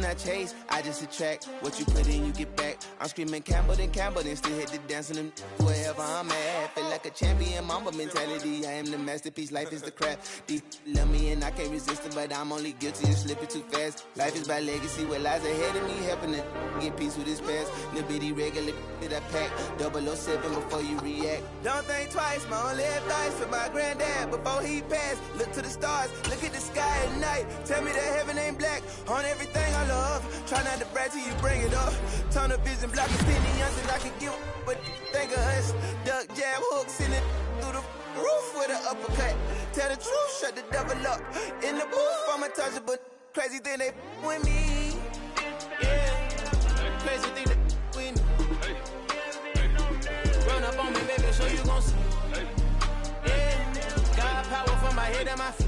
not chase, I just attract. What you put in, you get back. I'm screaming Campbell, then still hit the dance and them wherever I'm at. Feel like a champion, mamba mentality. I am the masterpiece, life is the crap. These love me and I can't resist it, but I'm only guilty of slipping too fast. Life is by legacy, what lies ahead of me, helping to get peace with his past. Little bitty regular that I pack, 007 before you react. Don't think twice, my only advice for my granddad before he passed. Look to the stars, look at the sky at night. Tell me that heaven ain't black on everything I love. Try not to brag till you bring it up. Turn the vision, block a penny until I can give a but think of us. Duck, jab, hooks in it through the roof with an uppercut. Tell the truth, shut the devil up. In the booth, I'm untouchable. Crazy thing they with me. Yeah, crazy thing they with me. Run up on me, baby, so you gon' see. Yeah, got power from my head and my feet.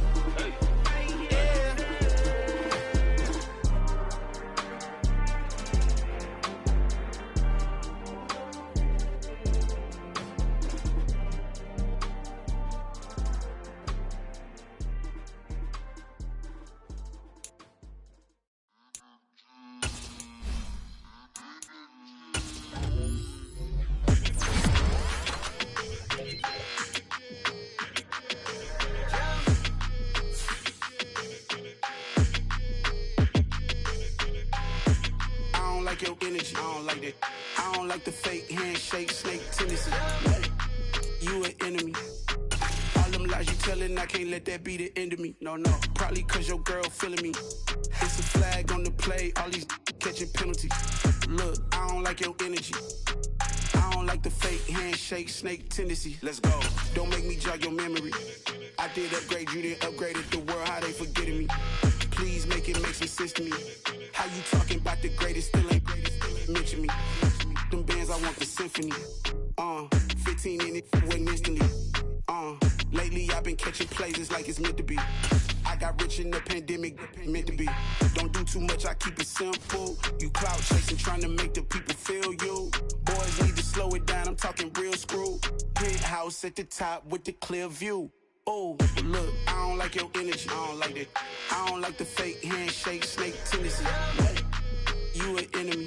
Your energy, I don't like that. I don't like the fake handshake, snake tendency. You an enemy. All them lies you telling, I can't let that be the end of me. No, probably cause your girl feeling me. It's a flag on the play, all these catching penalties. Look, I don't like your energy. I don't like the fake handshake, snake tendency. Let's go. Don't make me jog your memory. I did upgrade, you didn't upgrade it. The world, how they forgetting me. Please make it make some sense to me. How you talking about the greatest, still ain't mention me. Them bands, I want the symphony. 15 in it, went instantly. Lately I've been catching plays, it's like it's meant to be. I got rich in the pandemic, meant to be. Don't do too much, I keep it simple. You clout chasing, trying to make the people feel you. Boys need to slow it down, I'm talking real screw. Penthouse at the top with the clear view. Oh, look, I don't like your energy. I don't like that. I don't like the fake handshake, snake tendency. You an enemy.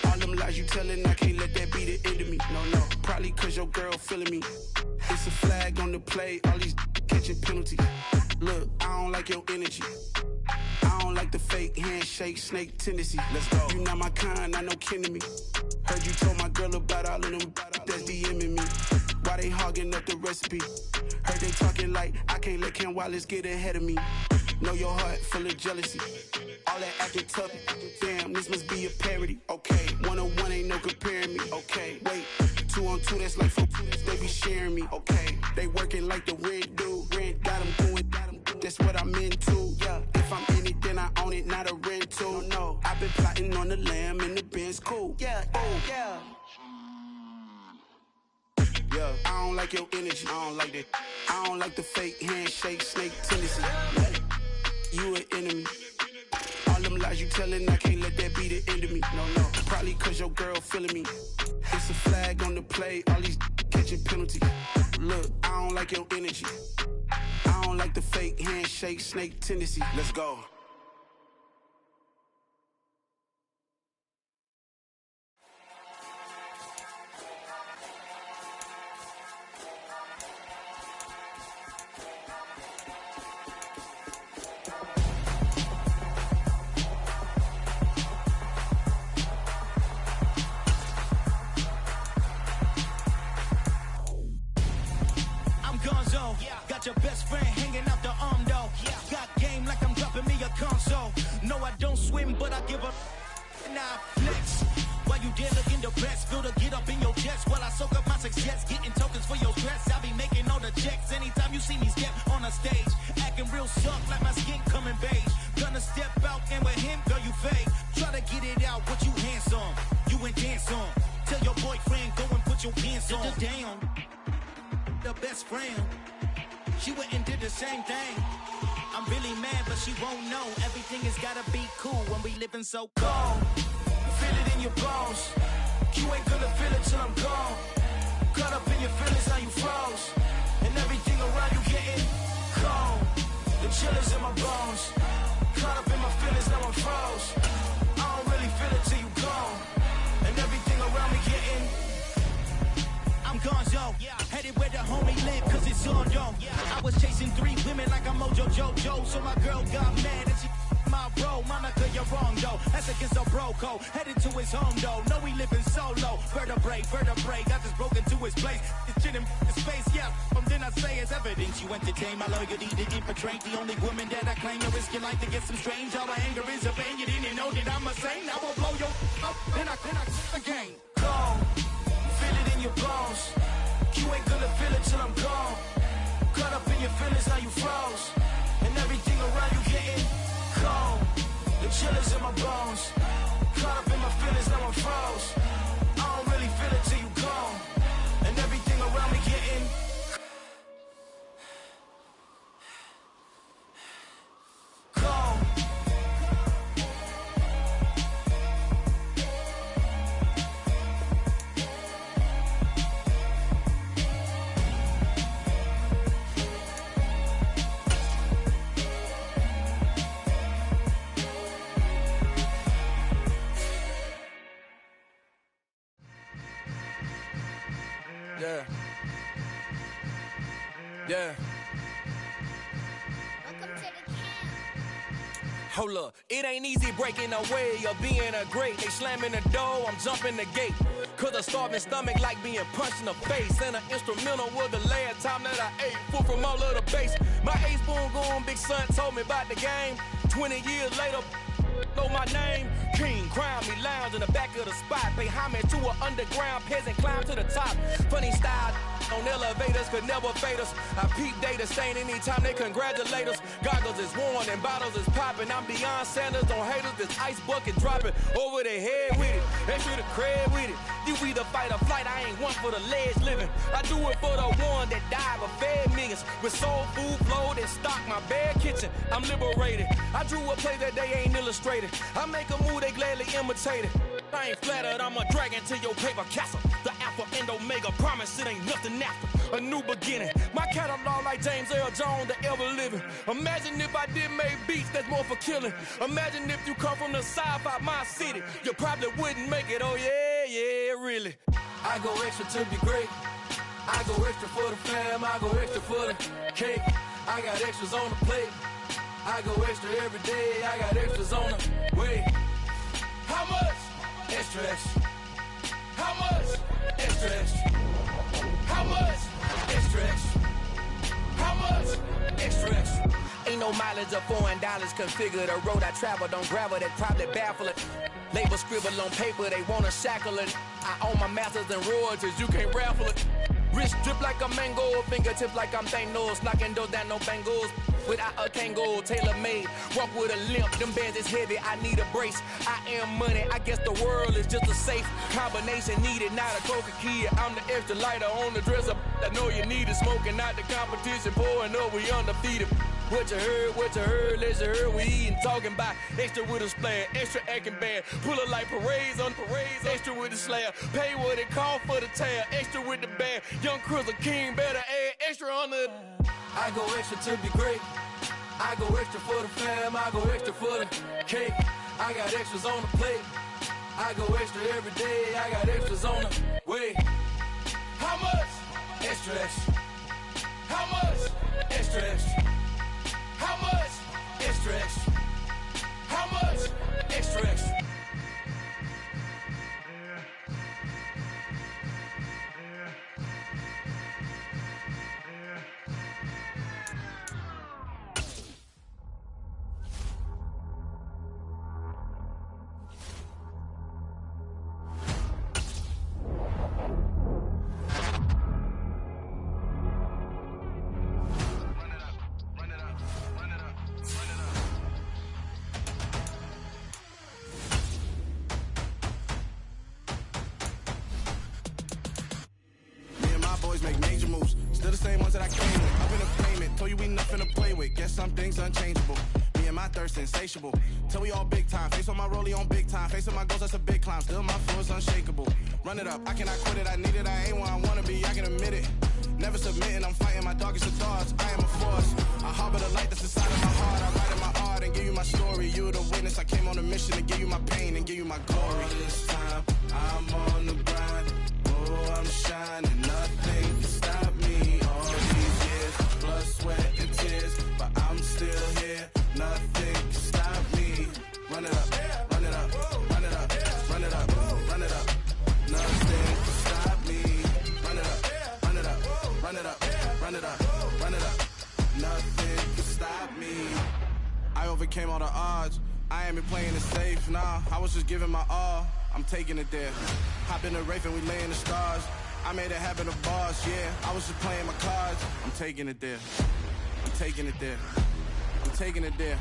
All them lies you telling, I can't let that be the end of me. No, probably cause your girl feeling me. It's a flag on the play, all these catching penalties. Look, I don't like your energy. I don't like the fake handshake, snake tendency. Let's go. You not my kind, I know kin to me. Heard you told my girl about all of them that's DMing me. Why they hogging up the recipe? Heard they talking like I can't let Ken Wallace get ahead of me. Know your heart full of jealousy. All that acting tough, damn, this must be a parody. Okay, 1-on-1 ain't no comparing me. Okay, wait, 2-on-2, that's like 4, they be sharing me. Okay, they working like the rent do. Rent got them doing, that's what I'm into. Yeah, if I'm in it, then I own it, not a rental. No, I've been plotting on the lamb and the Benz cool. Yeah, yeah. Yeah, I don't like your energy. I don't like that. I don't like the fake handshake, snake tendency. You an enemy. All them lies you telling, I can't let that be the end of me. No, probably cause your girl feeling me. It's a flag on the play, all these catching penalties. Look, I don't like your energy. I don't like the fake handshake, snake tendency. Let's go. Got your best friend hanging out the arm though. Got game like I'm dropping me a console. No, I don't swim, but I give up. Nah, flex. While you there looking the best, feel the get up in your chest while I soak up my success. Getting tokens for your stress. I be making all the checks anytime you see me step on a stage. Acting real soft like my skin coming beige. Gonna step out and with him, girl, you fade. Try to get it out, what you hands on. You ain't dance on. Tell your boyfriend, go and put your pants on. Down. The best friend. She went and did the same thing. I'm really mad, but she won't know. Everything has gotta be cool when we living so cold. Feel it in your bones. You ain't gonna feel it till I'm gone. Caught up in your feelings, now you froze. And everything around you getting cold. The chill is in my bones. Caught up in my feelings, now I'm froze. I don't really feel it till you gone. And everything around me getting. I'm gonzo, headed where the homie live, cause it's on, yo. I was chasing 3 women like I'm Mojo Jojo, so my girl got mad and she my bro. Monica, you're wrong, though. That's against a bro code. Headed to his home, though. No, we living solo. Vertebrae, got this broken to his place. It's chin in space, yeah. Then I say it's evidence you entertain my loyalty to infiltrate. The only woman that I claim to risk your life to get some strange. All my anger is a pain. You didn't know that I'm a saint. I will blow your up, then I again. Gone, feel it in your bones. You ain't gonna feel it till I'm gone. Caught up in your feelings, now you froze. And everything around you getting cold. The chillers in my bones. Caught up in my feelings, now I'm froze. I don't really feel it till you gone. And everything around me getting cold. Yeah. Hold up, it ain't easy breaking away or being a great. They slamming the door, I'm jumping the gate. Cause a starving stomach like being punched in the face. And an instrumental was the last time that I ate. Full from all of the bass. My A-spoon going, big son told me about the game. 20 years later, know my name. King, crown me, lounge in the back of the spot. Pay homage to an underground peasant, climb to the top. Funny style on elevators could never fade us. I peep data stain anytime they congratulate us. Goggles is worn and bottles is popping. I'm beyond Sanders on haters, this ice bucket dropping over their head with it. Extra the cred with it. You either fight or flight, I ain't one for the ledge living. I do it for the one that died but fed millions. With soul food flowed and stocked my bare kitchen. I'm liberated. I drew a play that they ain't illustrated. I make a move, they gladly imitate it. I ain't flattered, I'm a dragon to your paper castle. The Alpha and Omega, promise it ain't nothing after. A new beginning. My catalog like James Earl Jones, the ever living. Imagine if I did make beats that's more for killing. Imagine if you come from the sci-fi, my city. You probably wouldn't make it, oh yeah, really. I go extra to be great. I go extra for the fam, I go extra for the cake. I got extras on the plate. I go extra every day, I got extras on the way. How much? Extra, extra. How much? Extra, extra. How much? Extra, extra. How much? Extra, extra. Ain't no mileage of $4 configure the road I travel. Don't gravel, that probably baffle it. Label scribble on paper, they wanna shackle it. I own my masters and royalties, you can't raffle it. Wrist drip like a mango, fingertips like I'm Thanos. Knocking those down, no bangles. Without a Kango, tailor-made. Walk with a limp, them bands is heavy, I need a brace. I am money, I guess the world is just a safe combination needed, not a coca key. I'm the extra lighter on the dresser. I know you need it, smoking out the competition, pouring up, we undefeated. What you heard, let's you heard, we eatin', talking about extra with a splash, extra acting bad, pull it like parades on parades, extra with the slab, pay what it cost for the tab, extra with the bag, young Cruiser King, better add extra on the. I go extra to be great, I go extra for the fam, I go extra for the cake, I got extras on the plate, I go extra every day, I got extras on the way. How much? Extra, extra. How much? Extra, extra. How much? Extra, extra. How much? Extra, extra. Make major moves, still the same ones that I came with. Up in the payment, told you we nothing to play with. Guess some things unchangeable. Me and my thirst insatiable. Till we all big time. Face on my rollie on big time. Face on my goals, that's a big climb. Still my flow is unshakable. Run it up, I cannot quit it. I need it, I ain't where I wanna be. I can admit it. Never submitting, I'm fighting my darkest of thoughts. I am a force. I harbor the light that's inside of my heart. I write in my art and give you my mission to give you my pain and give you my glory. All this time, I'm on the grind. Oh, I'm shining, nothing can stop me. All these years, blood, sweat, and tears, but I'm still here. Nothing can stop me. Run it up, run it up, run it up, run it up, run it up. Nothing can stop me. Run it up, run it up, run it up, run it up, run it up. Nothing can stop me. I overcame all the odds. I ain't been playing it safe, nah. I was just giving my all. I'm taking it there. Hop in the Wraith and we lay in the stars. I made it happen to bars, yeah. I was just playing my cards. I'm taking it there. I'm taking it there. I'm taking it there.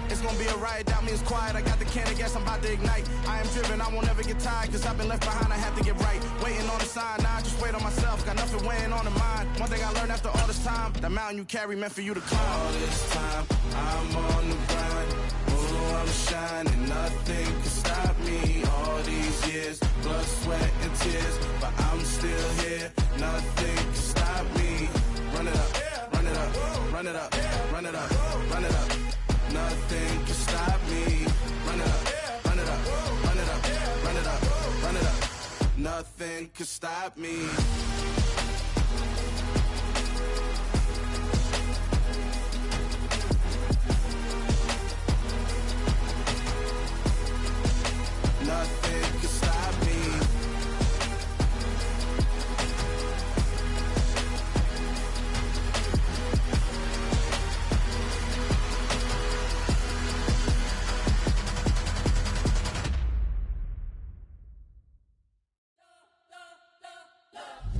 It's gonna be a riot, doubt me it's quiet. I got the can of gas, I'm about to ignite. I am driven, I won't ever get tired, cause I've been left behind, I have to get right. Waiting on the sign, now I just wait on myself. Got nothing weighing on the mind. One thing I learned after all this time, that mountain you carry meant for you to climb. All this time, I'm on the grind. Oh, I'm shining, nothing can stop me. All these years, blood, sweat, and tears, but I'm still here. Nothing can stop me. Run it up, run it up, run it up, run it up, run it up. Nothing can stop me. Run it up, run it up, run it up, run it up, run it up. Nothing can stop me. Nothing can stop me.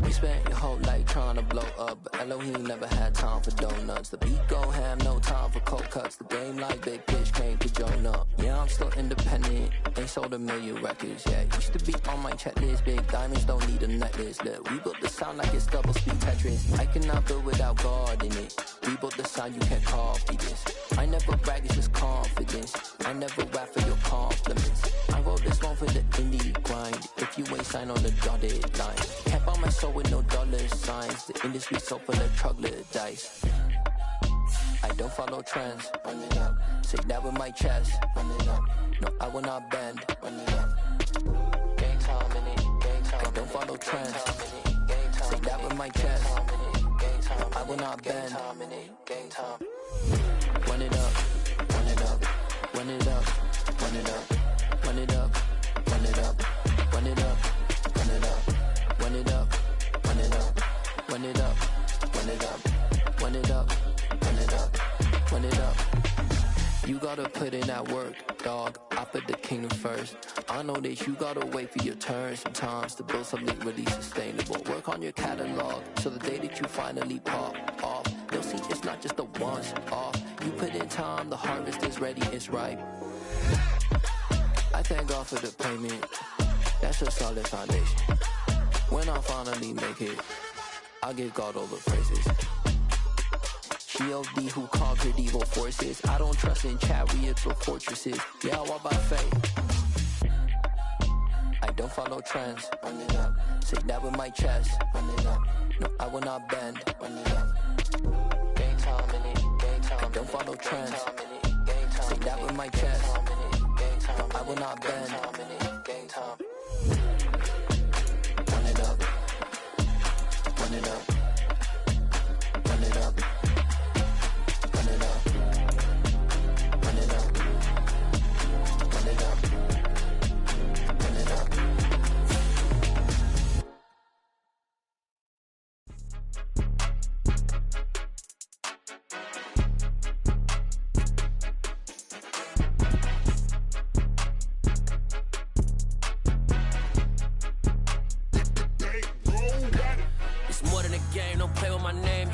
You spent your whole life trying to blow up, but Elohim never had time for donuts. The beat go ham, no time for cold cuts. The game like Big Fish came to Jonah. Yeah, I'm still independent, ain't sold a million records yet. Used to be on my checklist, big diamonds don't need a necklace. Look, we built the sound like it's double speed Tetris. I cannot build without God in it. We built the sound, you can't copy this. I never brag, it's just confidence. I never rap for your compliments. I wrote this one for the indie grind. If you ain't signed on the dotted line, can't buy my soul with no dollar signs. The industry so full of troglodytes. I don't follow trends. Run it up. Say that with my chest. Run it up. No, I will not bend. Run it up. Gang time in it. Gang time. I don't follow trends. Say that with my chest. No, I will not bend. Gang time. Run it up. Run it up. Run it up. Run it up. Run it up. Run it up. Run it up. Run it up. Run it up. Run it up. Run it up. Run it up. Run it up. Run it up. Run it up. You gotta put in that work, dog. I put the kingdom first. I know that you gotta wait for your turn sometimes to build something really sustainable. Work on your catalog, so the day that you finally pop off, you'll see it's not just a once off. You put in time, the harvest is ready, it's ripe. I thank God for the payment. That's a solid foundation. When I finally make it, I'll give God all the praises. G.O.D. who conquered evil forces. I don't trust in chariots or fortresses. Yeah, I walk by faith. I don't follow trends. Run it up. Say that with my chest. Run it up. No, I will not bend. Run it up. Game time in it. Game time. I don't follow trends. Say that with my chest. No, I will not bend. Game time. Run it up. Run it up. Run it up. Run it up. Run it up. Run it up. Run it up.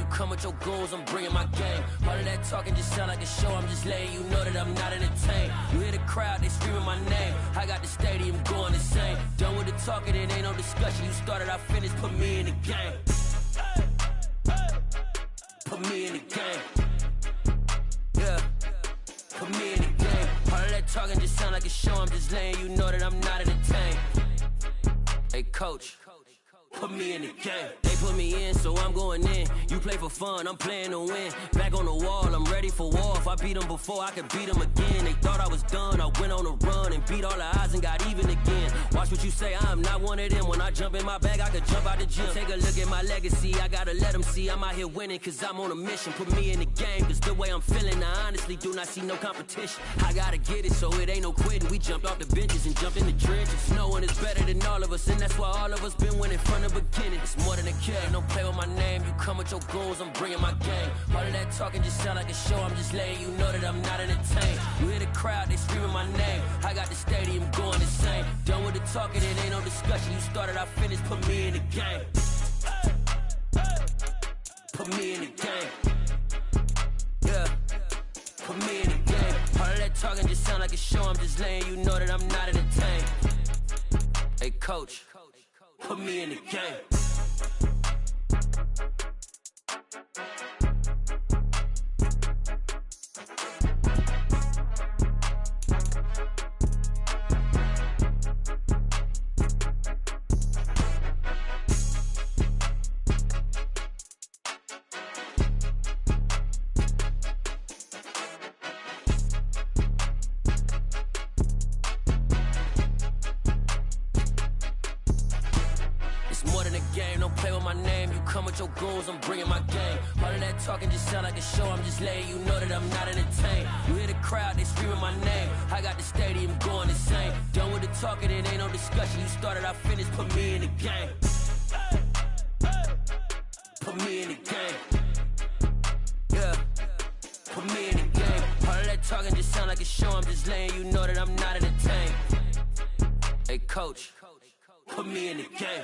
Come with your goons, I'm bringing my game. All of that talking just sound like a show. I'm just letting you know that I'm not entertained. You hear the crowd, they screaming my name. I got the stadium going insane. Done with the talking, it ain't no discussion. You started, I finished, put me in the game. Put me in the game. Yeah, put me in the game. All of that talking just sound like a show. I'm just letting you know that I'm not entertained. Hey coach, put me in the game. They put me in, so I'm going in. You play for fun, I'm playing to win. Back on the wall, I'm ready for war. If I beat them before, I could beat them again. They thought I was done, I went on a run and beat all the odds and got even again. Watch what you say, I'm not one of them. When I jump in my bag, I could jump out the gym. Take a look at my legacy, I gotta let them see I'm out here winning, cause I'm on a mission. Put me in the game, cause the way I'm feeling, I honestly do not see no competition. I gotta get it, so it ain't no quitting. We jumped off the benches and jumped in the trenches. No one is better than all of us, and that's why all of us been winning from the beginning. It's more than a kid, don't play with my name. You come with your goons, I'm bringing my game. All of that talking just sound like a show, I'm just letting you know that I'm not entertained. You hear the crowd, they screaming my name. I got the stadium going insane. Done with the talking, it ain't no discussion. You started, I finished, put me in the game. Put me in the game. Yeah, put me in the game. All of that talking just sound like a show, I'm just letting you know that I'm not entertained. Hey coach, put me in the game. Your goons, I'm bringing my game. All of that talking just sound like a show, I'm just letting you know that I'm not entertained. You hear the crowd, they screaming my name. I got the stadium going insane. Done with the talking, it ain't no discussion. You started, I finished, put me in the game. Put me in the game. Yeah, put me in the game. All of that talking just sound like a show, I'm just letting you know that I'm not entertained. Hey coach, put me in the game.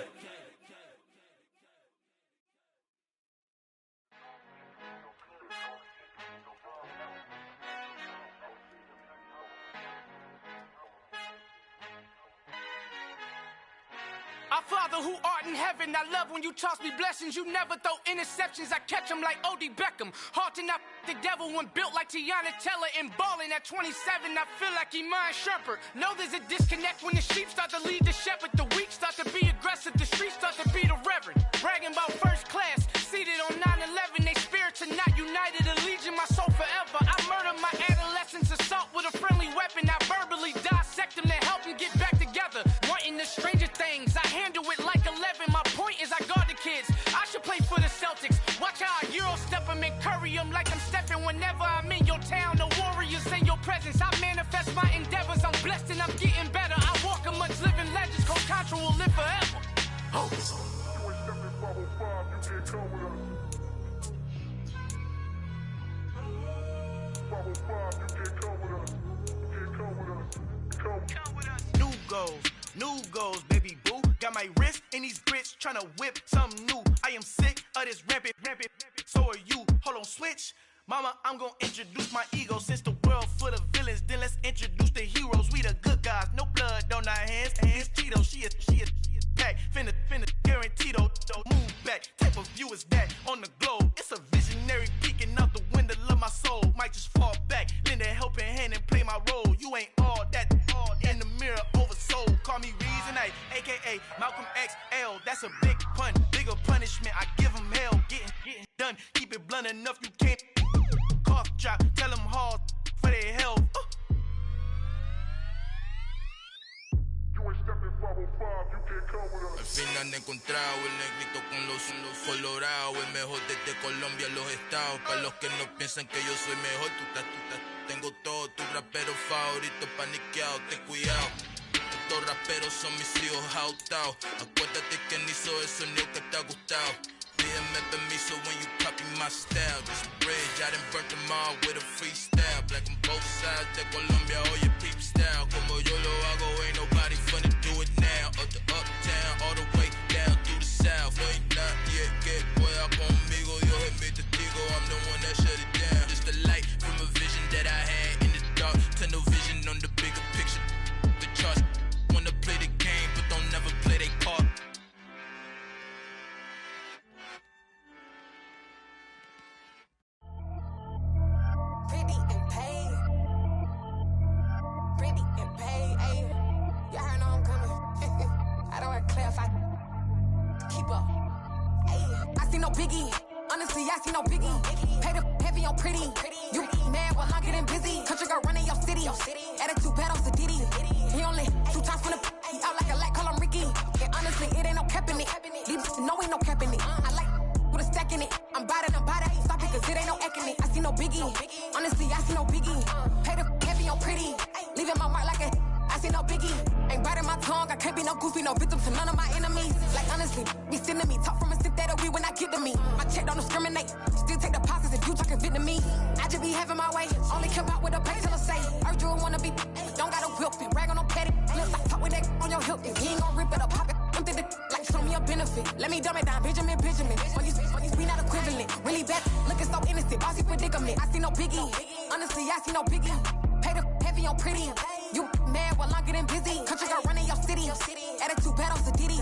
Our Father who art in heaven, I love when you toss me blessings. You never throw interceptions, I catch them like O.D. Beckham. Hard to not the devil when built like Tiana Teller. And balling at 27, I feel like Iman Shumpert. Know there's a disconnect when the sheep start to lead the shepherd. The weak start to be aggressive, the streets start to be the reverend. Bragging about first class, seated on 9/11. They spirits are not united, a legion, my soul forever. I murder my adolescence, assault with a friendly weapon. I verbally dissect them to help them get back together. Wanting the stranger things, I handle it like 11. My point is I guard the kids. I should play for the Celtics. Watch how I Euro step them and curry them like I'm stepping. Whenever I'm in your town, the Warriors in your presence. I manifest my endeavors. I'm blessed and I'm getting better. I walk amongst living legends. Coach Contra will live forever. Oh. New goals, baby boo. Got my wrist in these grits, tryna whip something new. I am sick of this rampant. So are you. Hold on, switch. Mama, I'm gonna introduce my ego. Since the world full of villains, then let's introduce the heroes. We the good guys, no blood on our hands. Hands Cheeto, she is pack. Finna, guaranteed, move back. Type of view is that on the globe? It's a visionary peeking out the window of my soul. Might just fall back, lend a helping hand and play my role. You ain't all that in the mirror oversold. Call me Reason A, aka Malcolm XL. That's a big pun, bigger punishment. I give him hell, getting done. Keep it blunt enough, you can't cough drop. Tell them hard for their health. Al fin han encontrado el negrito con los colorados, el mejor desde Colombia a los estados. Para los que no piensan que yo soy mejor, tengo todo, tus raperos favoritos paniqueados, ten cuidado. Estos raperos son mis hijos adoptados. Acuérdate que ni hizo el sonido que te ha gustado. Pídeme permiso when you copy my style. This bridge, I done burnt them all with a freestyle. Black on both sides de Colombia, oye peep style. Como yo lo hago, ain't nobody finna do it now. Up to uptown, all the way down through the south. Ain't not yet, que pueda conmigo. Dios es mi testigo, I'm the one that shut it down. Just a light from a vision that I had in the dark. Tunnel vision on the bigger picture. The charts wanna play the game, but don't never play their part. Keep up. Ayy. no biggie. Honestly, I see no biggie. Pay the heavy on pretty. You mad while I'm getting busy. Country girl running your city. Attitude bad on Sadiddy. He only 2 times from the he out like a light, call him Ricky. And honestly, it ain't no cap in it. These know ain't no cap in it. I like with a stack in it. I'm by that. Stop it, cause it ain't no eck in it. I see no biggie. Honestly, I see no biggie. Pay the heavy on pretty. Leaving my mark like a I see no biggie. Ain't biting my tongue. I can't be no goofy, no victim to none of my enemies. Like honestly, be sending me talk from a sip that'll be when I get to me. My check don't discriminate. Still take deposits if you talking Vietnamese. I just be having my way. Only come out with a pay till I say. Urge you wanna be. Don't gotta whip it. Rag on no petty. Look like talk with that on your hip. If he ain't gon' rip it or pop it. I'm thinking like show me a benefit. Let me dumb it down. Benjamin. On you be not equivalent. Really bad. Looking so innocent. Bossy predicament. I see no biggie. Honestly, I see no biggie. Pay the heavy on pretty. You mad while I'm getting busy. Country girl running your city. Attitude bad on Sadiddy.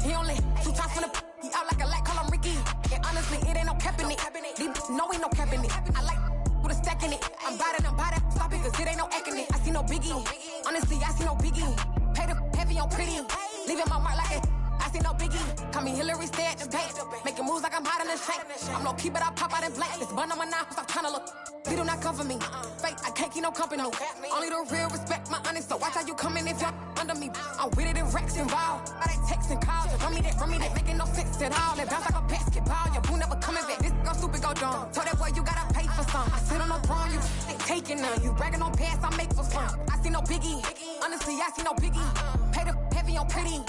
He only 2 times from the he out like a light, call him Ricky. And honestly, it ain't no cap in it. These know ain't no cap in it. I like with a stack in it. I'm by that. Stop it, cause it ain't no eck in it. I see no biggie. Honestly, I see no biggie. Pay the heavy on pretty. Leaving my mark like a I see no biggie. Call me Hillary, stay at the bank. Making moves like I'm hot in the shank. I'm low key, but I pop out in blank. This bun on my knife, I'm trying to look. They do not come for me. Fake, I can't keep no company. Only the real respect my honest. So watch how you coming if you're under me. I'm with it and Rex involved. I they texting calls. Run me that, making no sense at all. That bounce like a basketball. Your boo never coming back. This go stupid, go dumb. Told that boy you gotta pay for some. I sit on the throne, you ain't taking none. You bragging on pants, I make for fun. I see no biggie. Honestly, I see no biggie. Pay the heavy on pretty.